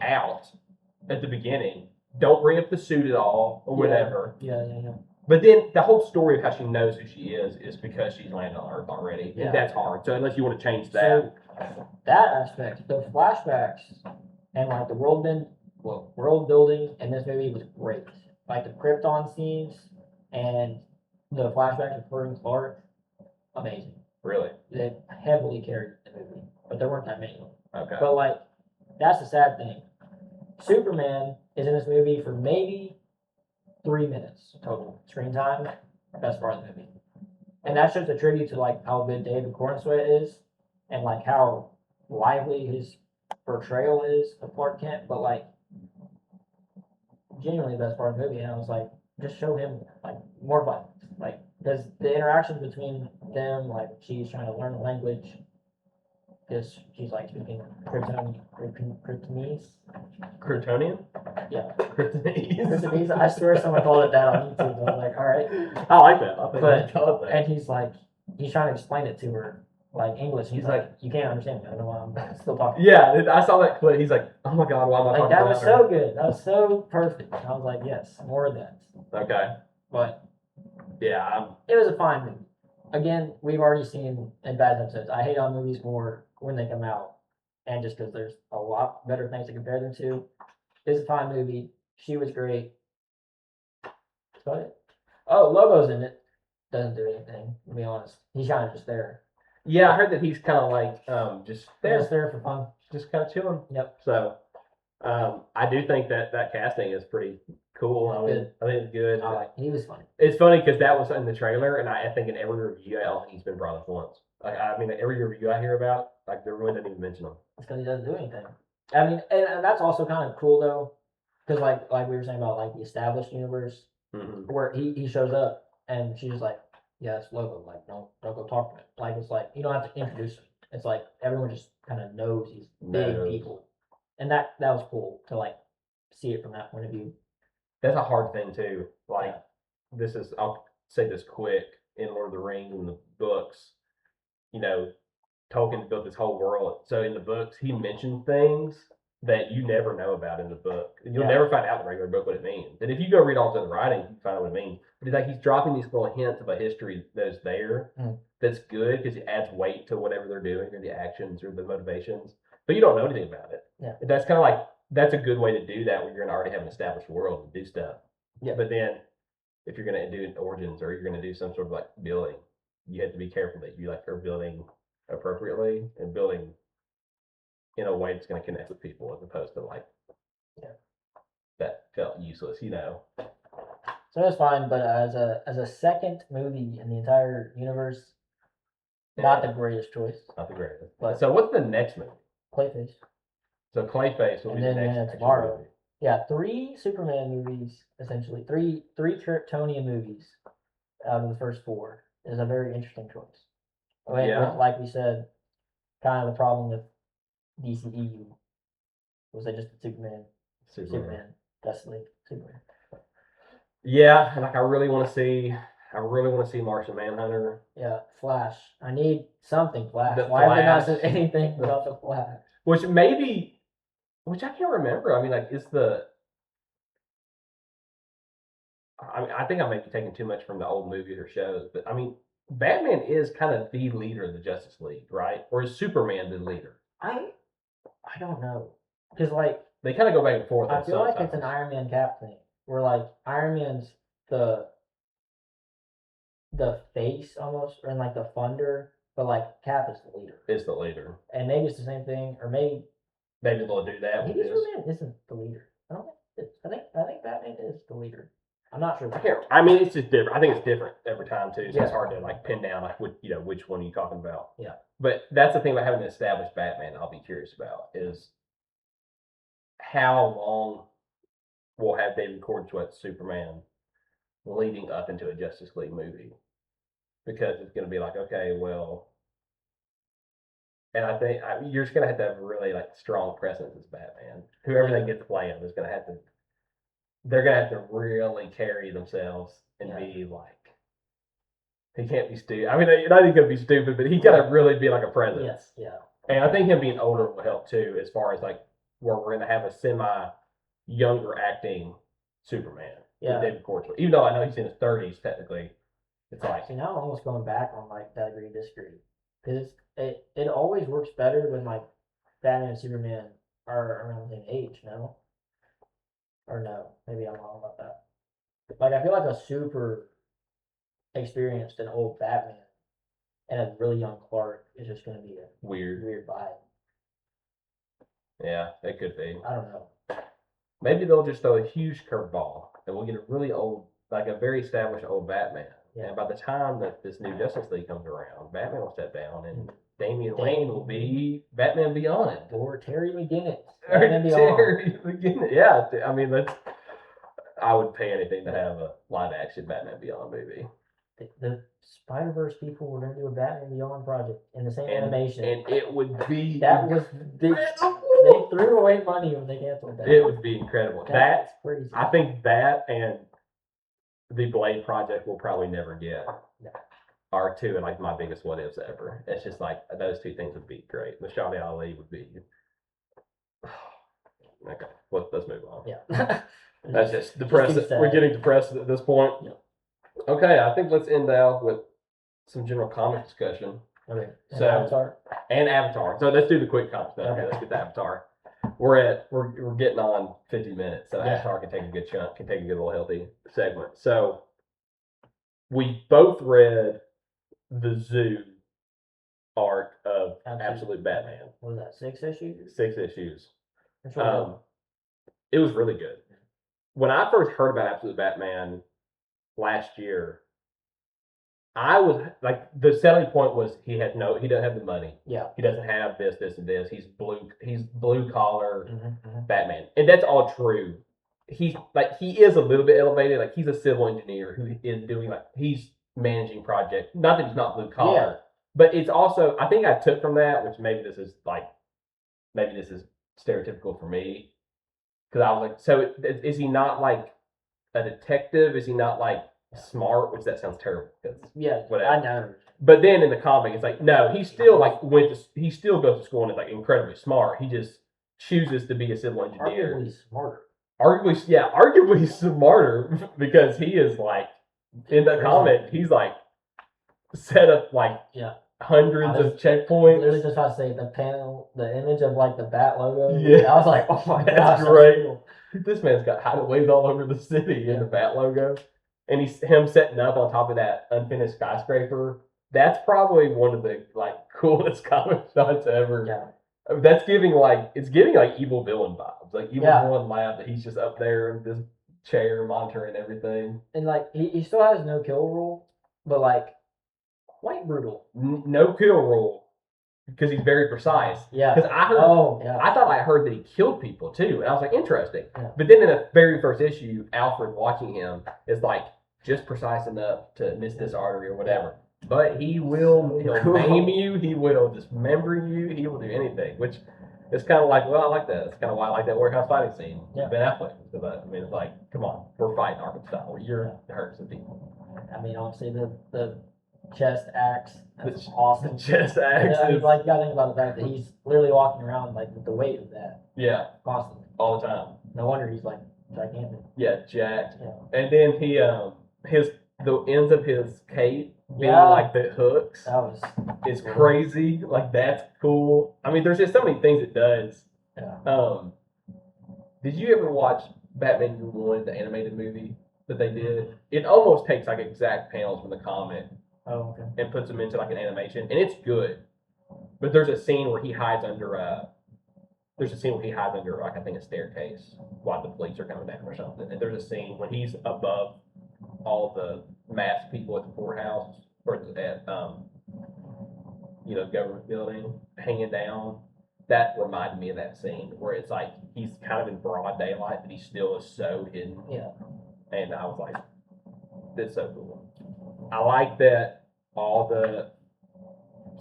out at the beginning. Don't bring up the suit at all or whatever. Yeah. But then the whole story of how she knows who she is because she's landed on Earth already. Yeah. And that's hard. So unless you want to change that. So that aspect, the flashbacks and the world building in this movie was great. The Krypton scenes and the flashbacks of her and Clark, amazing. Really? They heavily carried the movie. But there weren't that many of them. Okay. But that's the sad thing. Superman is in this movie for maybe 3 minutes total screen time. Best part of the movie. And that's just a tribute to how good David Cornsweet is and how lively his portrayal is of Clark Kent, but genuinely the best part of the movie. And I was just show him more violence. Because the interactions between them, she's trying to learn the language. Because she's speaking Kryptonese. Kryptonian? Yeah. Kryptonese. I swear someone called it that on YouTube. I was all right. I like that. I think they call it that. And he's trying to explain it to her English. He's you can't understand me. I don't know why I'm still talking. Yeah, I saw that clip. He's like, oh my God, why am I talking that was so good. That was so perfect. And I was yes, more of that. Okay. But yeah, it was a fine movie. Again, we've already seen in bad episodes. I hate on movies more when they come out, and just because there's a lot better things to compare them to. It's a fine movie. She was great. That's about it. Oh, Lobo's in it. Doesn't do anything, to be honest. He's kind of just there. Yeah, I heard that he's kind of just there. Just there for fun. Just kind of chilling. Yep. So, I do think that casting is pretty cool. I think it's good. He was funny. It's funny because that was in the trailer, and I think in every review, I don't think he's been brought up once. Like, I mean, every review I hear about, like, they really didn't even mention him. It's because he doesn't do anything. I mean, and that's also kind of cool though, because like we were saying about like the established universe, where he shows up and she's just like, yeah, it's Lobo. Like, don't go talk to him. Like, it's like you don't have to introduce him. It's like everyone just kind of knows these big people, and that was cool to like see it from that point of view. That's a hard thing too. Like, this is, I'll say this quick, in Lord of the Rings and the books, you know, Tolkien built this whole world. So in the books, he mentioned things that you never know about in the book. You'll never find out in the regular book what it means. And if you go read all the other writings, you can find out what it means. But it's like he's dropping these little hints of a history that's there, that's good because it adds weight to whatever they're doing or the actions or the motivations. But you don't know anything about it. Yeah. That's kind of like, that's a good way to do that when you're going to already have an established world and do stuff. Yeah. But then if you're going to do origins or you're going to do some sort of like building, you have to be careful that you like are building appropriately and building in a way that's going to connect with people as opposed to like that felt useless, you know. So that's fine, but as a second movie in the entire universe, not the greatest choice. Not the greatest. But so what's the next movie? Clayface. So Clayface will and be then the next tomorrow. movie. Yeah, 3 Superman movies essentially. Three Kryptonian movies out of the first 4 is a very interesting choice. With, like we said, kind of the problem with DCEU was they just did Superman, Justice League, Superman. Yeah, like I really want to see Martian Manhunter. Yeah, Flash. I need something Flash. The Why have they not Flash. said anything about the Flash? Which I can't remember. I mean, like, I think I may be taking too much from the old movies or shows, but I mean, Batman is kind of the leader of the Justice League, right? Or is Superman the leader? I don't know, because like they kind of go back and forth. I feel like it's an Iron Man Cap thing, where like Iron Man's the face almost, or like the funder, but like Cap is the leader. Is the leader, and maybe it's the same thing, or maybe they'll do that. Maybe Superman isn't the leader. I don't think. I think Batman is the leader. I'm not sure. I mean, it's just different. I think it's different every time too. So it's hard to like pin down like which one are you talking about. Yeah. But that's the thing about having an established Batman. I'll be curious about is how long we'll have David Cornsweet's Superman leading up into a Justice League movie, because it's going to be like, okay, well, and I think you're just going to have really like strong presence as Batman. Whoever they get to play him is going to have to. They're going to have to really carry themselves and be like, he can't be stupid. I mean, not he's going to be stupid, but he got to really be like a presence. Yes, yeah. And I think him being older will help too, as far as like where we're going to have a younger acting Superman. Yeah. David Cornsweet. Even though I know he's in his 30s technically, it's like. See, now I'm almost going back on like that agree disagree, because it always works better when like Batman and Superman are around the same age, no? Or no, maybe I'm wrong about that. Like, I feel like a super experienced and old Batman and a really young Clark is just going to be a weird vibe. Yeah, it could be. I don't know. Maybe they'll just throw a huge curveball and we'll get a really old, like a very established old Batman. Yeah. And by the time that this new Justice League comes around, Batman will step down and Damian Wayne will be Batman Beyond. Or Terry McGinnis. Terry McGinnis. Yeah, I mean, I would pay anything to have a live action Batman Beyond movie. The Spider-Verse people were going to do a Batman Beyond project in the same animation. And it would be. That was. They threw away money when they canceled that. It would be incredible. That's crazy. I think that and the Blade project will probably never get. No. Are two and like my biggest what ifs ever. It's just like those two things would be great. Muhammad Ali would be. Okay, let's move on. Yeah. That's just depressing. We're getting depressed at this point. Yeah. Okay, I think let's end out with some general comic discussion. Okay. Avatar. And Avatar. So let's do the quick comic stuff. Okay. Let's get to Avatar. We're getting on 50 minutes, so Avatar can take a good chunk, can take a good little healthy segment. So we both read the Zoo arc of Absolute Batman. What was that, 6 issues? 6 issues. It was really good. When I first heard about Absolute Batman last year, I was like, the selling point was he doesn't have the money. Yeah. He doesn't have this, this, and this. He's blue collar Mm-hmm. Batman, and that's all true. He is a little bit elevated. Like he's a civil engineer who is doing he's managing projects. Not that he's not blue collar, Yeah. but it's also I think I took from that, which maybe this is stereotypical for me, because I was like, so is he not like a detective? Is he not like smart? Which that sounds terrible. Yeah, whatever. I know. But then in the comic, it's like no, he still he still goes to school and is like incredibly smart. He just chooses to be a civil engineer. Arguably smarter. Arguably smarter because he is like in the comic, he's like set up hundreds of checkpoints. Literally just about to say the image of like the bat logo. Yeah, I was like, oh my god, that's great. Cool. This man's got hideaways all over the city in the bat logo, and him setting up on top of that unfinished skyscraper. That's probably one of the coolest comic shots ever. Yeah. That's giving evil villain vibes, like evil villain lab that he's just up there in this chair monitoring everything. And he still has no kill rule, but quite brutal. No kill rule because he's very precise. Yeah. Because I thought I heard that he killed people too, and I was like, interesting. Yeah. But then in the very first issue, Alfred watching him is like just precise enough to miss this artery or whatever. But he'll maim you, he will dismember you, he will do anything, which is kind of like, well, I like that. It's kind of why I like that warehouse fighting scene. Yeah. Ben Affleck. Because I mean, it's like, come on, we're fighting Arkham style, where you're hurting some people. I mean, honestly, the chest axe, that's awesome. The chest axe. Yeah, you gotta think about the fact that he's literally walking around with the weight of that. Yeah. Constantly. All the time. No wonder he's gigantic. Yeah, jacked. Yeah. And then the ends of his cape being the hooks is crazy. Like that's cool. I mean, there's just so many things it does. Yeah. Did you ever watch Batman Year One, the animated movie that they did? It almost takes exact panels from the comic. Oh, okay. And puts them into an animation, and it's good. But there's a scene where he hides under I think a staircase while the police are coming down or something. And there's a scene when he's above all the masked people at the courthouse or at government building hanging down. That reminded me of that scene where it's like he's kind of in broad daylight, but he still is so hidden. Yeah. And I was like, that's so cool. I like that all the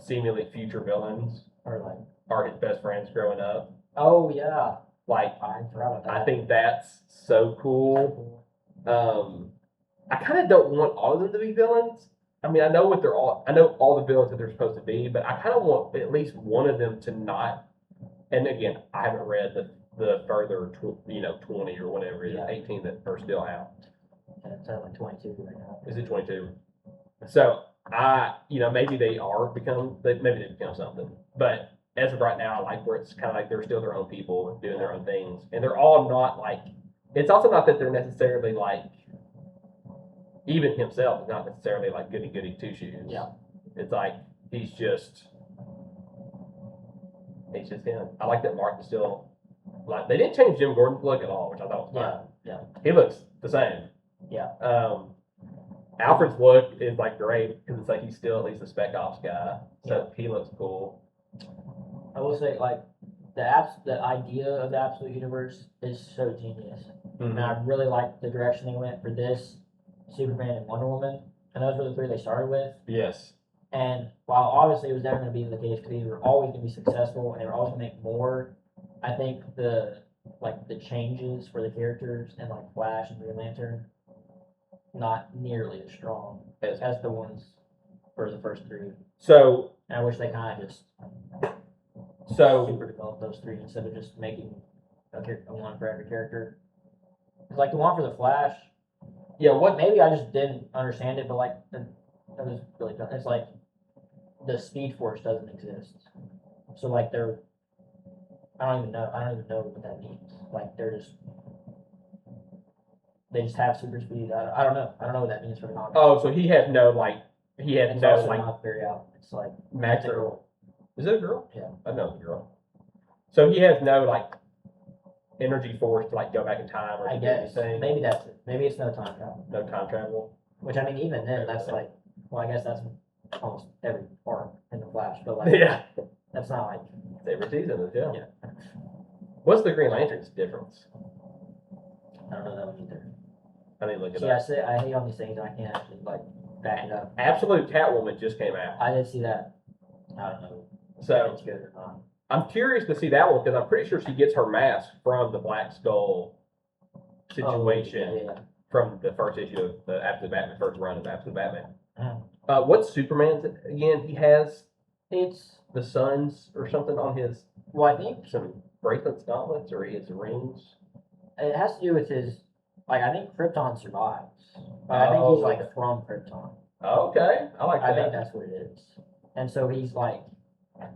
seemingly future villains are his best friends growing up. Oh yeah. I forgot about that. I think that's so cool. I kind of don't want all of them to be villains. I mean, I know all the villains that they're supposed to be, but I kind of want at least one of them to not. And again, I haven't read the further 20 or whatever it is, 18 that are still out. Yeah, it's at 22 right now. Is it 22? So maybe they become something. But as of right now, I like where it's kind of like they're still their own people doing their own things, and they're all not it's also not that they're necessarily even himself is not necessarily goody two shoes. Yeah. It's he's just him. I like that Mark is still they didn't change Jim Gordon's look at all, which I thought was fine. Yeah. He looks the same. Yeah. Alfred's look is great because it's he's still at least a spec ops guy, so he looks cool. I will say the idea of the Absolute Universe is so genius, and I really like the direction they went for this, Superman and Wonder Woman, and those were the three they started with. Yes. And while obviously it was never going to be the case because they were always going to be successful and they were always going to make more, I think the changes for the characters and Flash and Green Lantern, not nearly as strong as the ones for the first three. So and I wish they kind of just super developed those three instead of just making a one for every character. It's the one for the Flash. Yeah, maybe I just didn't understand it, but it was really done. It's the Speed Force doesn't exist, so they're. I don't even know what that means. They just have super speed. I don't know. I don't know what that means for the comic. Oh, so he has no not very out. It's magical. Is it a girl? Yeah, I know it's a girl. So he has no energy force to go back in time or I guess anything. Maybe that's it. Maybe it's no time travel. No time travel. Which I mean, even then, that's Well, I guess that's almost every part in the Flash, but like, Yeah. that's not like, It's every season, yeah. yeah. What's the Green Lantern's difference? I don't know that one either. I need to look it See, up. I hate on these things, and I can't actually like back it up. Absolute Catwoman just came out. I did see that. I don't know if So it's good or not. I'm curious to see that one because I'm pretty sure she gets her mask from the Black Skull situation Oh, yeah. from the first issue of the Absolute Batman, first run of Absolute Batman. Mhm. What's Superman's again? He has It's, the suns or something on his well, I think some bracelets, gauntlets, or his rings. it has to do with his, like, I think Krypton survives. I think he's like from Krypton. Okay, I like that. I think that's what it is. And so he's like, I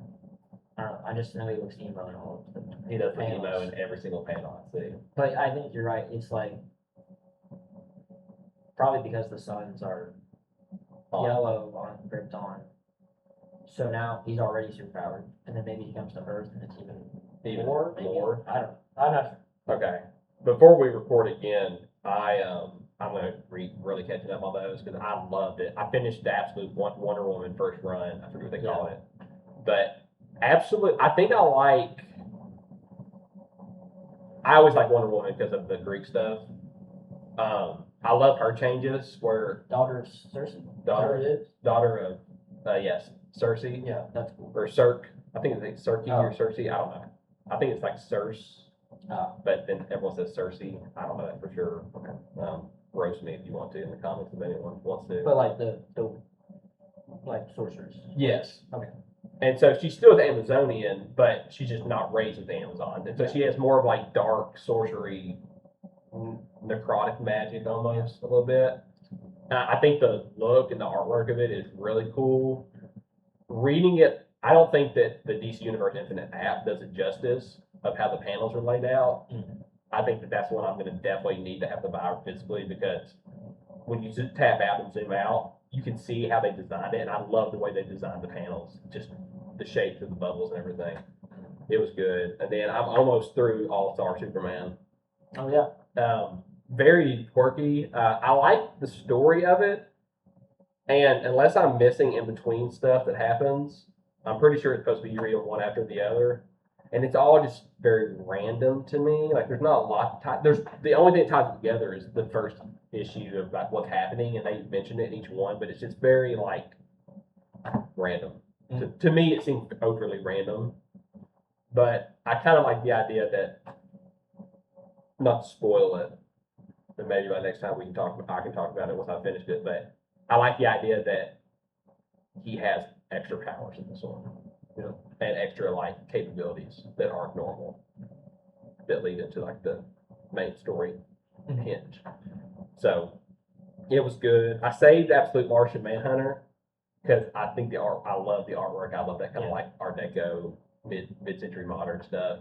don't know, I just know he looks emo and all of them. He does the panels. emo in every single panel I see. But I think you're right. It's like, probably because the suns are yellow on Krypton. So now he's already superpowered. And then maybe he comes to Earth and it's even more. Maybe. More. I don't know. I'm not sure. Okay. Before we record again, I'm gonna really catching up on those because I loved it. I finished the Absolute Wonder Woman first run. I forget what they call it, but Absolute. I think I always like Wonder Woman because of the Greek stuff. I love her changes where Daughter of Cersei? Daughter- Is that what it is? daughter of yes, Cersei Yeah, that's cool. or Cirque. I think it's Circe Oh. or Cersei. I don't know. I think it's like Circe. Oh. But then everyone says Cersei. I don't know that for sure. Roast me if you want to in the comments if anyone wants to. But like the like sorcerers. Yes. Okay. And so she's still an Amazonian, but she's just not raised with the Amazons. And so she has more of like dark sorcery, necrotic magic almost a little bit. I think the look and the artwork of it is really cool. Reading it, I don't think that the DC Universe Infinite app does it justice of how the panels are laid out. Mhm. I think that that's one I'm going to definitely need to have to buy physically because when you tap out and zoom out, you can see how they designed it, and I love the way they designed the panels, just the shapes of the bubbles and everything. It was good. And then I'm almost through All-Star Superman. Oh yeah. Very quirky. I like the story of it, and unless I'm missing in between stuff that happens, I'm pretty sure it's supposed to be you read them one after the other. And it's all just very random to me. Like there's not a lot. There's the only thing that ties it together is the first issue of like what's happening, and they mention it in each one. But it's just very like random. To me, it seems overly random. But I kind of like the idea that, not to spoil it, but maybe by next time I can talk about it once I finished it. But I like the idea that he has extra powers in this one. And extra like capabilities that aren't normal that lead into like the main story hinge. So it was good. I saved Absolute Martian Manhunter because I think the art. I love the artwork. I love that kind of like Art Deco, mid-century modern stuff.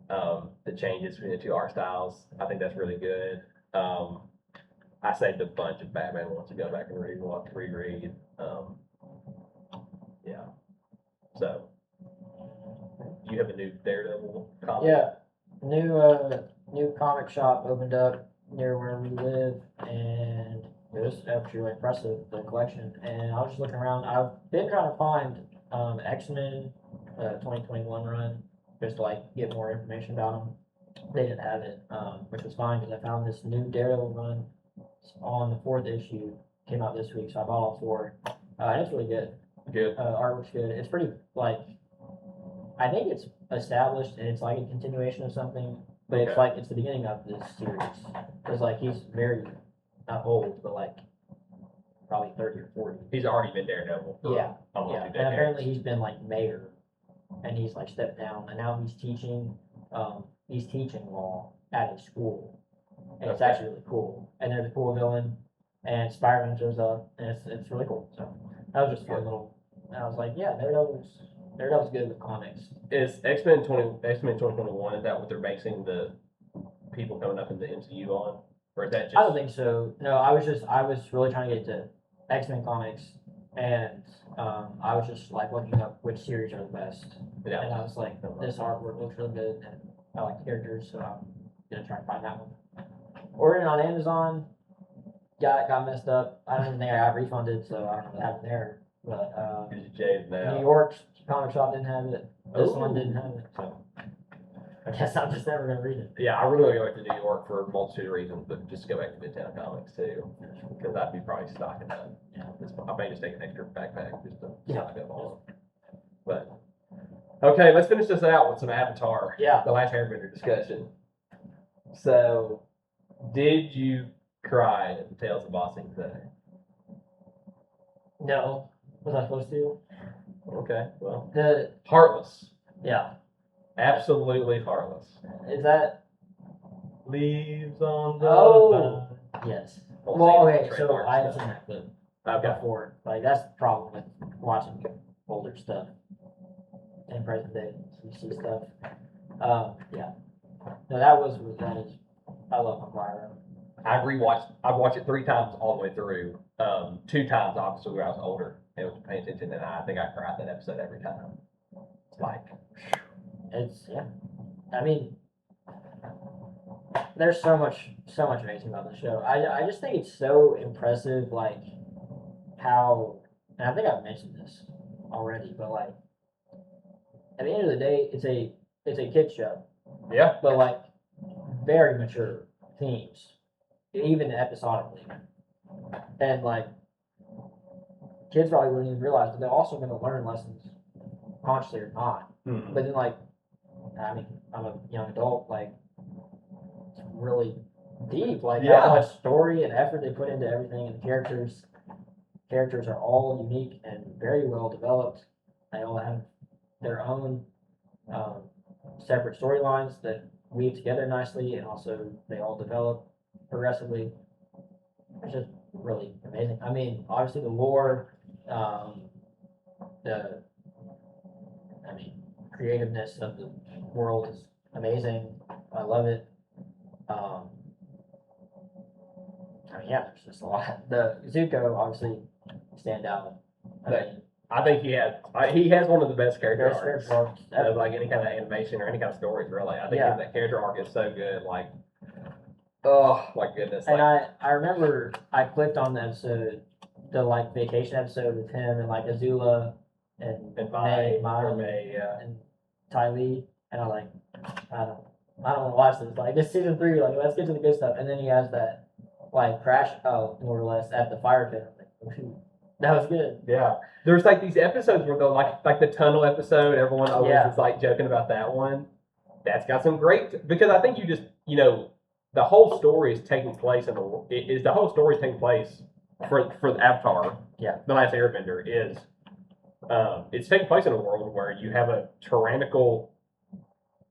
The changes between the two art styles. I think that's really good. I saved a bunch of Batman ones to go back and reread. Yeah. So. You have a new Daredevil comic? Yeah. New comic shop opened up near where we live, and it was actually impressive, the collection. And I was just looking around. I've been trying to find X-Men 2021 run, just to like get more information about them. They didn't have it, which was fine because I found this new Daredevil run on the 4th issue. Came out this week, so I bought all 4. And it's really good. Good. Artwork's good. It's pretty like, I think it's established and it's like a continuation of something, but it's like it's the beginning of this series. It's like he's very not old, but like probably 30 or 40. He's already been Daredevil. Yeah. Almost Yeah. And apparently he's been like mayor, and he's like stepped down, and now he's teaching. He's teaching law at a school, and it's actually really cool. And there's a cool villain, and Spider-Man shows up, and it's really cool. So that was just a fun little. And I was like, yeah, Daredevil's good with comics. Is X-Men 2021, is that what they're basing the people coming up in the MCU on? Or is that just... I don't think so. No, I was really trying to get to X-Men comics, and I was just like looking up which series are the best. Yeah. And I was like, this artwork looks really good, and I like the characters, so I'm gonna try and find that one. Ordering on Amazon, got messed up. I don't even think I got refunded, so I don't know what happened there. But It's jaded New now. York comic shop didn't have it. This one Ooh. didn't have it. So I guess I'm just never gonna read it. Yeah, I really want to go back to New York for a multitude of reasons, but just to go back to Midtown Comics too, because I'd be probably stocking up. Yeah. I may just take an extra backpack just to Yeah. stock up on. But okay, let's finish this out with some Avatar. Yeah. The last Airbender discussion. So, did you cry at the Tales of Bossing today? No. Was I supposed to? Okay, well, The heartless, yeah. absolutely heartless. Is that Leaves on the Oh. vine. yes. Won't Well, say okay, so trademark I had stuff. seen that clip Okay. before. Like that's the problem with watching older stuff and present day CC stuff. Yeah. No, that is I love McGuire. I've watched it 3 times all the way through. 2 times obviously when I was older and was paying attention, and I think I cried that episode every time. It's like, It's yeah. I mean there's so much amazing about the show. I just think it's so impressive, like how, and I think I've mentioned this already, but like at the end of the day, it's a kid show, yeah, but like very mature themes, even episodically, and like kids probably wouldn't even realize that they're also going to learn lessons, consciously or not. Mhm. But then like, I mean, I'm a young adult, like it's really deep, like Yeah. how much story and effort they put into everything, and the characters are all unique and very well developed. They all have their own separate storylines that weave together nicely, and also they all develop progressively. It's just really amazing. I mean, obviously the lore, the creativeness of the world is amazing. I love it. I mean, yeah, there's just a lot. The Zuko obviously stand out. I Right. mean, I think he has one of the best character best arcs character arcs of ever. like any kind of animation or any kind of stories really. I think Yeah. that character arc is so good. Like, oh my goodness! And Like, I remember I clicked on the episode, the like vacation episode with him and like Azula and May, yeah. and Ty Lee, and I'm like, I don't want to watch this. Like this season 3, like let's get to the good stuff. And then he has that like crash out more or less at the fire pit. I'm like, oh, shoot, that was good. Yeah, there's like these episodes where they'll like the tunnel episode. Everyone always Yeah. is like joking about that one. That's got some great because I think the whole story is taking place the whole story is taking place for the Avatar. Yeah. The Last Airbender is it's taking place in a world where you have a tyrannical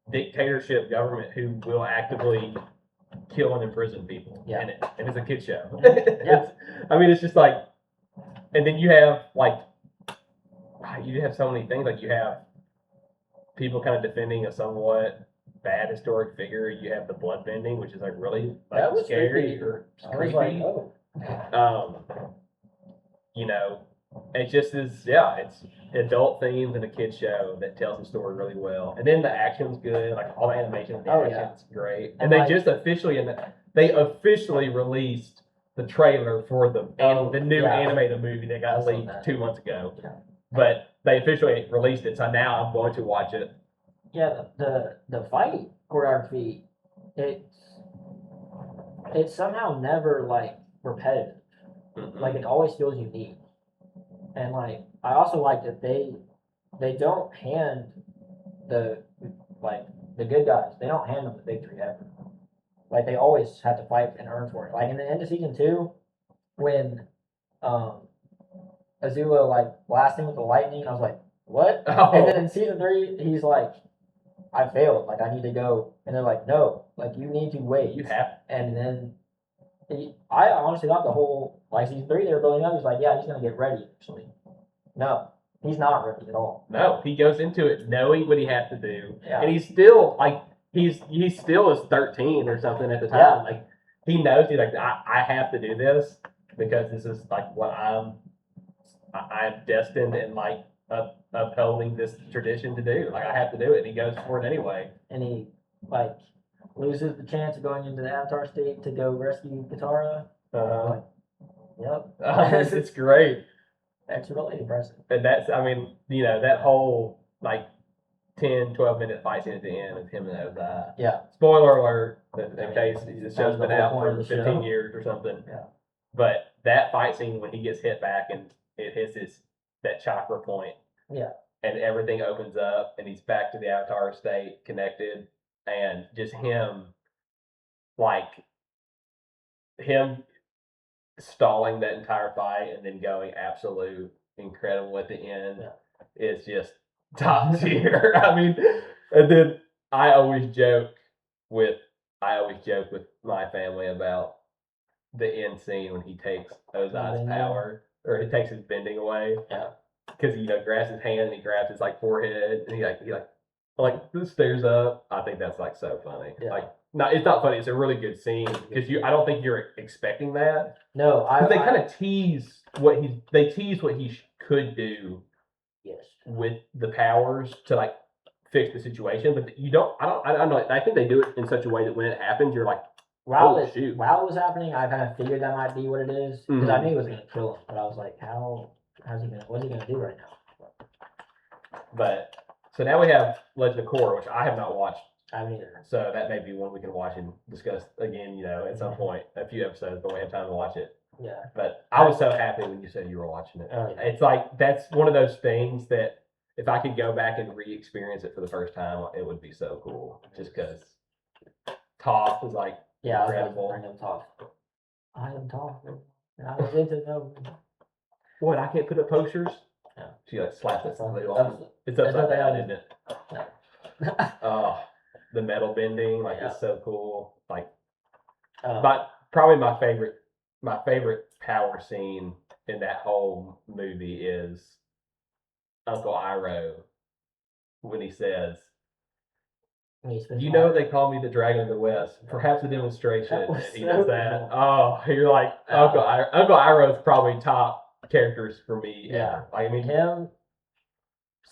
dictatorship government who will actively kill and imprison people. Yeah. And it's a kid show. Yeah. I mean, it's just like, and then you have so many things. Like you have people kind of defending a somewhat bad historic figure. You have the bloodbending, which is like really like That was scary creepy. or I was like, oh, it just is. Yeah, it's adult themes and a kid show that tells the story really well. And then the action's good. Like all the animation and the Oh, action's great. And And they like- just officially released the trailer for the new yeah. animated movie that I got saw leaked that. 2 months ago. Yeah. But they officially released it, so now I'm going to watch it. yeah, the fight choreography, it's somehow never like repetitive. Like it always feels unique. And like I also like that they don't hand the good guys, they don't hand them the victory ever. Like they always have to fight and earn for it. Like in the end of season 2, when Azula like blasting with the lightning, I was like, what? Oh. And then in season 3, he's like, I failed, like I need to go, and they're like, no, like you need to wait. You have And then I honestly thought the whole like season 3 they were building up. He's like, yeah, he's gonna get ready. Actually, no, he's not ready at all. no. He goes into it knowing what he has to do, Yeah. and he's still like he still is 13 or something at the time. Yeah. Like he knows he's like I have to do this because this is like what I'm destined and like upholding this tradition to do. Like I have to do it, and he goes for it anyway. And he like loses the chance of going into the Avatar state to go rescue Katara. Uh, Like Yep. It's great. That's really impressive. And that's, I mean, that whole, like, 10, 12-minute fight scene at the end of him and Ozai. Yeah. Spoiler alert, in case the show's was the been whole out point of for the 15 show. years or something. Yeah. But that fight scene when he gets hit back and it hits that chakra point. Yeah. And everything opens up and he's back to the Avatar state, connected, and just him stalling that entire fight and then going absolute incredible at the end is just top tier. I mean, and then I always joke with my family about the end scene when he takes Ozai's power, or he takes his bending away. Yeah. Because he grabs his hand and he grabs his forehead and he stares up. I think that's so funny. Yeah. No, it's not funny. It's a really good scene because I don't think you're expecting that. No, they kind of tease what he could do. Yes. With the powers to fix the situation, but you don't. I don't know. I think they do it in such a way that when it happens, you're like, while it was happening, I kind of figured that might be what it is because I knew he was going to kill him, but I was like, what's he going to do right now? But so now we have Legend of Korra, which I have not watched. I haven't either. So that may be one we can watch and discuss again, at some point, a few episodes, but we have time to watch it. Yeah. But I was so happy when you said you were watching it. Oh, yeah. It's that's one of those things that if I could go back and re-experience it for the first time, it would be so cool. Just because Toph is incredible. I am Toph. I am Toph. I didn't know. What, I can't put up posters? Yeah. She slaps it something off. It's upside down, isn't it? Yeah. Oh, the metal bending, it's so cool. But probably my favorite power scene in that whole movie is Uncle Iroh when he says, they call me the Dragon of the West. Perhaps a demonstration. And he does that. Oh, you're like, Uncle Iroh is probably top characters for me. Yeah. Ever. Him,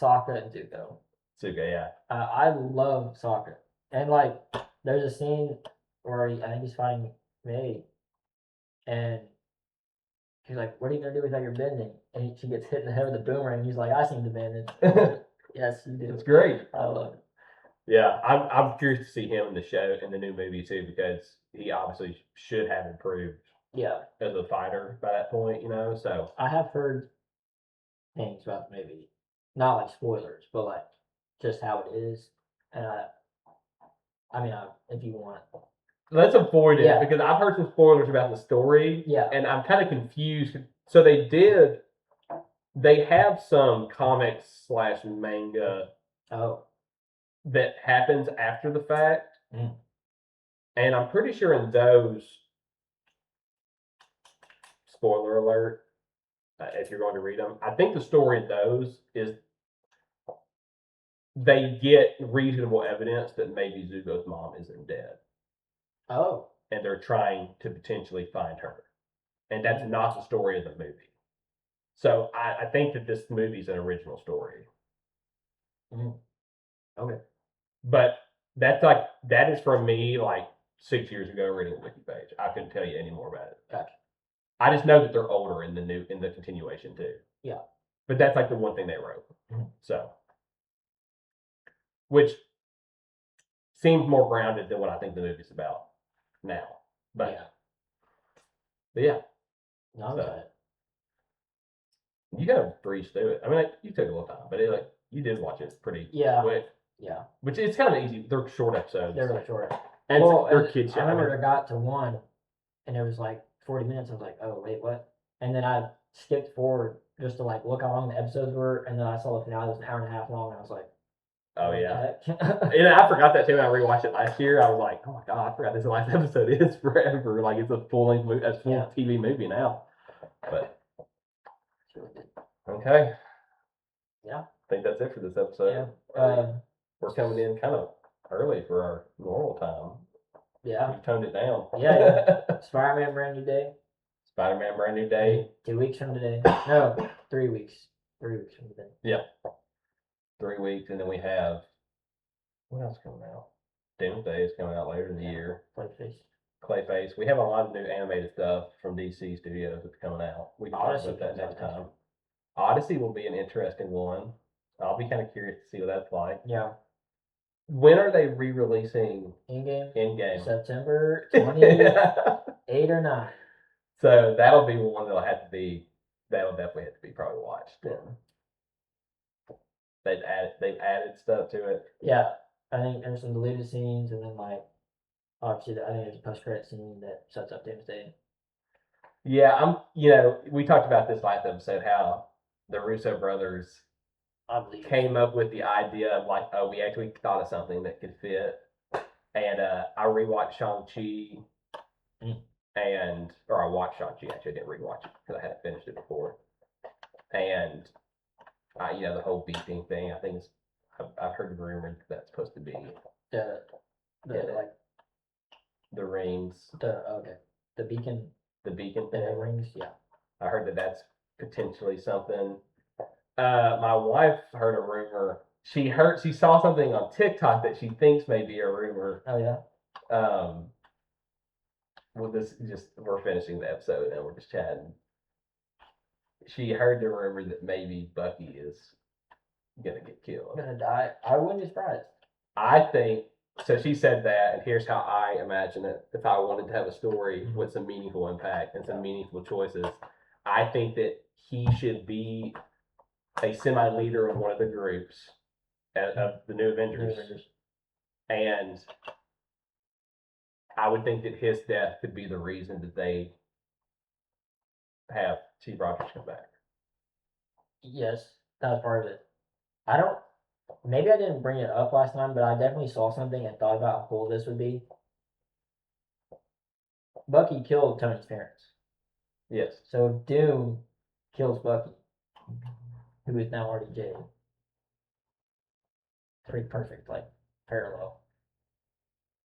Sokka, and Zuko. Zuko, yeah. I love Sokka. And there's a scene where I think he's fighting May, and he's like, "What are you gonna do without your bending?" And she gets hit in the head with a boomerang. He's like, "I seem to bend it." Yes, you do. It's great. I love it. Yeah, I'm curious to see him in the new movie too, because he obviously should have improved. Yeah. As a fighter by that point, So I have heard things about the movie, not spoilers, but just how it is, and if you want. Let's avoid it because I've heard some spoilers about the story. Yeah. And I'm kind of confused. So they have some comics/manga. Oh. That happens after the fact. Mm. And I'm pretty sure in those, spoiler alert, if you're going to read them, I think the story in those is they get reasonable evidence that maybe Zuko's mom isn't dead. Oh. And they're trying to potentially find her. And that's not the story of the movie. So I think that this movie's an original story. Mm. Okay. But that's that is from me 6 years ago reading a wiki page. I couldn't tell you any more about it. Gotcha. I just know that they're older in the continuation too. Yeah. But that's the one thing they wrote. Mm-hmm. So, which seems more grounded than what I think the movie's about now. But yeah. No, so, you gotta breeze through it. I mean, you took a little time, but you did watch it pretty quick. Yeah. Which is kind of easy. They're short episodes. They're really short. And they're kids shows. I remember I got to one, and it was 40 minutes. I was like, oh, wait, what? And then I skipped forward just to look how long the episodes were, and then I saw the finale was an hour and a half long, and I was like, oh, yeah. And I forgot that too when I rewatched it last year. I was like, oh my God, I forgot this last episode is forever. It's a full-length movie, a full TV movie now. But, okay. Yeah. I think that's it for this episode. Yeah. We're coming in kind of early for our normal time. Yeah. We've toned it down. Yeah. Spider-Man Brand New Day. Spider-Man Brand New Day. 2 weeks from today. No, 3 weeks. 3 weeks from today. Yeah. 3 weeks, and then we have, what else coming out? Doomsday is coming out later in the year. Clayface. We have a lot of new animated stuff from DC Studios that's coming out. We can talk Odyssey about that comes out next next time. Odyssey will be an interesting one. I'll be kind of curious to see what that's like. Yeah. When are they re-releasing In-game? In-game? September 28 or 9. So that'll be one that'll definitely have to be probably watched. Yeah. They've added stuff to it. Yeah. I think there's some deleted scenes, and then obviously I think there's a post-credit scene that sets up Doomsday. Yeah, we talked about this last episode, how the Russo brothers came up with the idea of like, oh, we actually thought of something that could fit. And I rewatched Shang-Chi, or I watched Shang-Chi, actually I didn't rewatch it because I hadn't finished it before. And, the whole beeping thing, I think I've heard the rumor that's supposed to be the rings. The beacon. The beacon The thing. rings, yeah. I heard that that's potentially something. My wife heard a rumor. She saw something on TikTok that she thinks may be a rumor. Oh yeah. We're finishing the episode and we're just chatting. She heard the rumor that maybe Bucky is gonna get killed. Gonna die. I wouldn't be surprised. I think so. She said that, and here's how I imagine it. If I wanted to have a story with some meaningful impact and some meaningful choices, I think that he should be a semi-leader of one of the groups of the New Avengers. And I would think that his death could be the reason that they have Steve Rogers come back. Yes, that was part of it. Maybe I didn't bring it up last time, but I definitely saw something and thought about how cool this would be. Bucky killed Tony's parents. Yes. So Doom kills Bucky, who is now already Jade. Pretty perfect, parallel.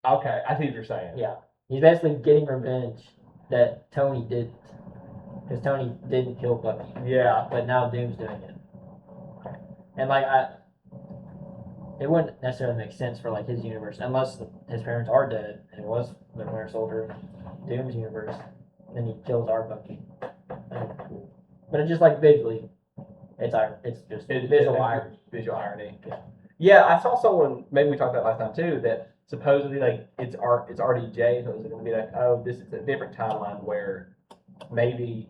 Okay, I see what you're saying. Yeah. He's basically getting revenge that Tony didn't. Because Tony didn't kill Bucky. Yeah. But now Doom's doing it. And it wouldn't necessarily make sense for his universe unless his parents are dead and it was the Winter Soldier Doom's universe. Then he kills our Bucky. But it's just visually, it's just visual irony. Visual irony. Yeah, I saw someone, maybe we talked about last time too, that supposedly it's RDJ, so it's going to be this is a different timeline where maybe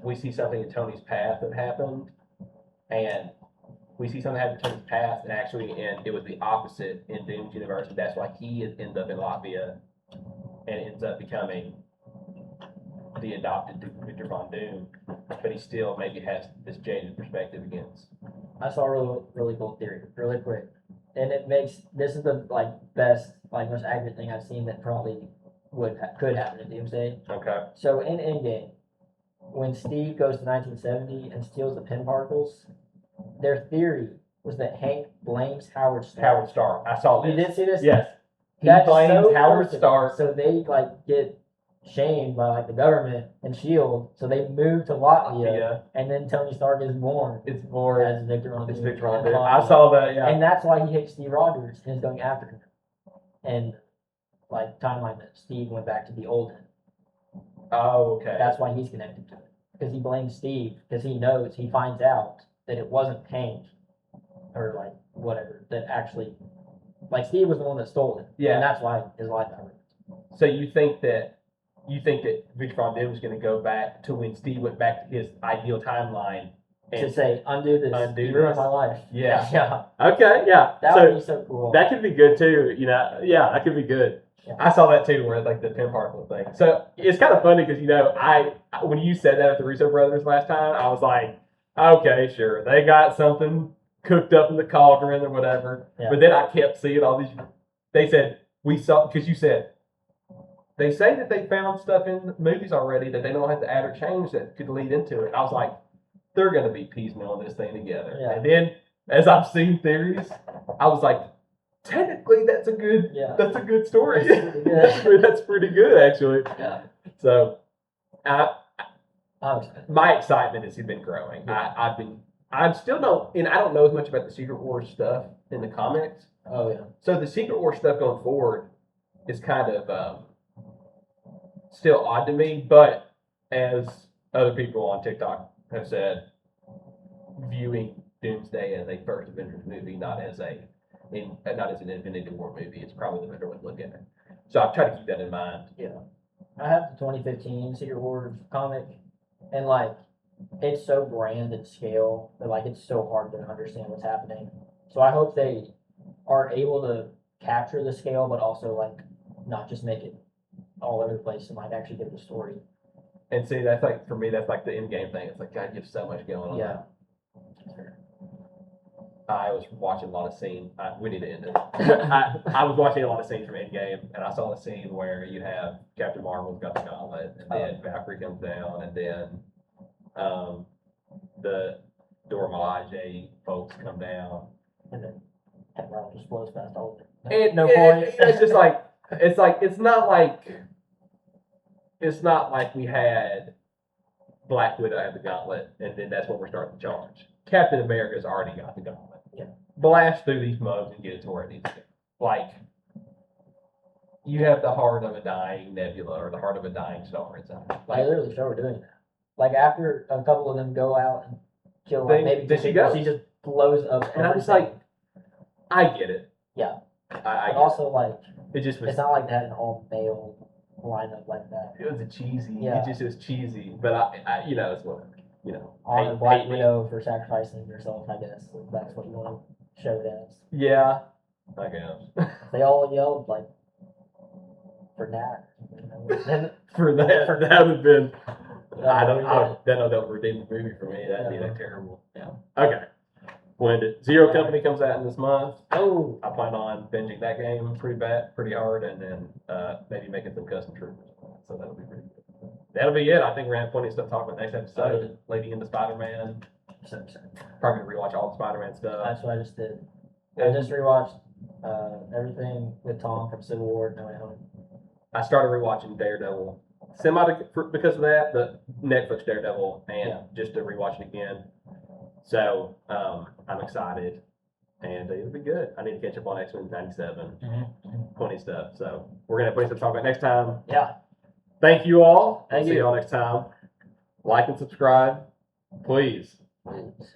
we see something in Tony's past that happened, and we see something happen in Tony's past, and actually it was the opposite in Doom's universe, and that's why he ends up in Latvia and ends up becoming the adopted Victor Von Doom, but he still maybe has this jaded perspective against. I saw a really, really cool theory, really quick. And this is the best, most accurate thing I've seen that probably could happen in Doomsday. Okay. So in Endgame, when Steve goes to 1970 and steals the pin particles, their theory was that Hank blames Howard Stark. Howard Stark. I saw this. You did see this? Yes. He That's blames so Howard perfect. Stark. So they get shamed by the government and S.H.I.E.L.D. So they move to Latvia, and then Tony Stark is born. It's born as Victor Von Doom. It's Victor Von Doom. I saw that, yeah. And that's why he hates Steve Rogers and is going after him. And timeline that Steve went back to the olden. Oh, okay. That's why he's connected to it. Because he blames Steve, because he finds out that it wasn't Hank or whatever that actually Steve was the one that stole it. Yeah. And that's why his life got ruined. So you think that Victor Von Doom is going to go back to when Steve went back to his ideal timeline to say, undo this. Undo you ruined this? my life. Yeah. Yeah. Okay, yeah. That would be so cool. That could be good too, yeah, that could be good. Yeah. I saw that too, where the pin particle thing. So it's kind of funny because when you said that at the Russo brothers last time, I was like, okay, sure, they got something cooked up in the cauldron or whatever. Yeah. But then I kept seeing all these. They said we saw because you said they say that they found stuff in the movies already that they don't have to add or change that could lead into it. I was like, they're going to be piecemealing this thing together. Yeah. And then as I've seen theories, I was like, technically that's a good story. That's pretty good actually. Yeah. So my excitement has been growing. Yeah. I'm still and I don't know as much about the Secret Wars stuff in the comics. Oh yeah. So the Secret Wars stuff going forward is kind of still odd to me, but as other people on TikTok have said, viewing Doomsday as a first Avengers movie, not as an Infinity War movie, it's probably the better way to look at it. So I've tried to keep that in mind. Yeah. I have the 2015 Secret Wars comic, and like, it's so grand in scale that like it's so hard to understand what's happening. So I hope they are able to capture the scale, but also like not just make it all over the place and like actually give the story. And see, that's like, for me, that's like the end game thing. It's like, God, you have so much going on. Yeah. I was watching a lot of scenes. We need to end it. I was watching a lot of scenes from Endgame, and I saw a scene where you have Captain Marvel's got the gauntlet, and then Valkyrie comes down, and then the Dora Milaje folks come down. And then Captain Marvel just blows past all of it. And no point. It's just like, it's not like we had Black Widow have the gauntlet, and then that's when we're starting the charge. Captain America's already got the gauntlet. Yeah. Blast through these mugs and get it to where it needs to go. Like, you have the heart of a dying Nebula or the heart of a dying star inside. I Like, literally show her doing that. Like after a couple of them go out and kill They- like maybe then two she people, goes. she just blows up. and I'm just everything. like, I get it. Yeah. I But get also like it. It just was. it's not like they had an all male lineup like that. It was a cheesy. Yeah. It just was cheesy. But I you know, it's whatever. You know, Honor hate- Black hate me. Widow for sacrificing herself, I guess. If that's what you want to show it as. Yeah, I guess. They all yelled like for that. You know? And For that would have been. I don't Yeah. know that would redeem the movie for me. That'd be like terrible. Yeah. Okay. Blended. Zero Company comes out in this month. Oh, I plan on binging that game pretty hard, and then maybe making some custom troopers. So that'll be pretty good. That'll be it. I think we're gonna have plenty of stuff to talk about next episode. Leading into Spider-Man. so Probably gonna rewatch all the Spider-Man stuff. that's what I just did. I just rewatched everything with Tom from Civil War No Way Home. I started rewatching Daredevil, because of that, the Netflix Daredevil, and just to rewatch it again. So I'm excited, and it'll be good. I need to catch up on X-Men 97, 20 stuff. So we're gonna have plenty to talk about next time. Yeah. Thank you all. Thank See you. y'all next time. Like and subscribe, please. Please.